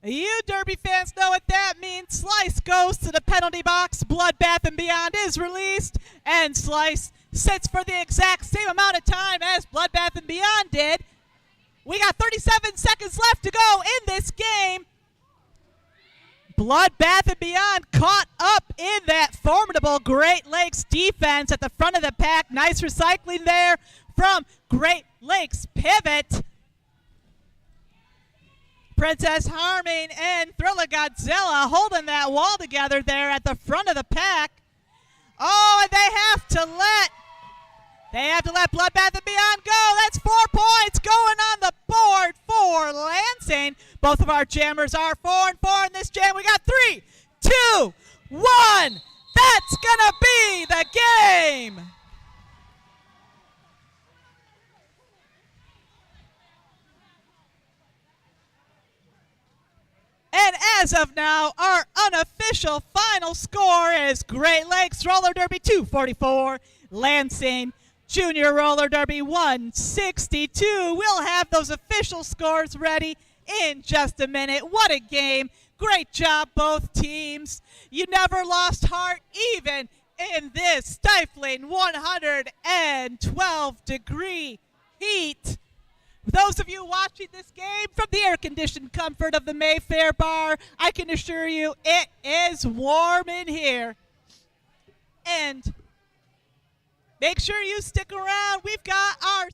S6: You Derby fans know what that means. Slice goes to the penalty box. Bloodbath and Beyond is released. And Slice sits for the exact same amount of time as Bloodbath and Beyond did. We got 37 seconds left to go in this game. Bloodbath and Beyond caught up in that formidable Great Lakes defense at the front of the pack. Nice recycling there from Great Lakes pivot. Princess Harming and Thriller Godzilla holding that wall together there at the front of the pack. Oh, and they have to let Bloodbath and Beyond go. That's 4 points going on the board for Lansing. Both of our jammers are 4 and 4 in this jam. We got 3, 2, 1. That's gonna be the game. And as of now, our unofficial final score is Great Lakes Roller Derby 244, Lansing Junior Roller Derby 162. We'll have those official scores ready in just a minute. What a game. Great job, both teams. You never lost heart, even in this stifling 112-degree heat. Those of you watching this game from the air-conditioned comfort of the Mayfair Bar, I can assure you it is warm in here. And make sure you stick around. We've got our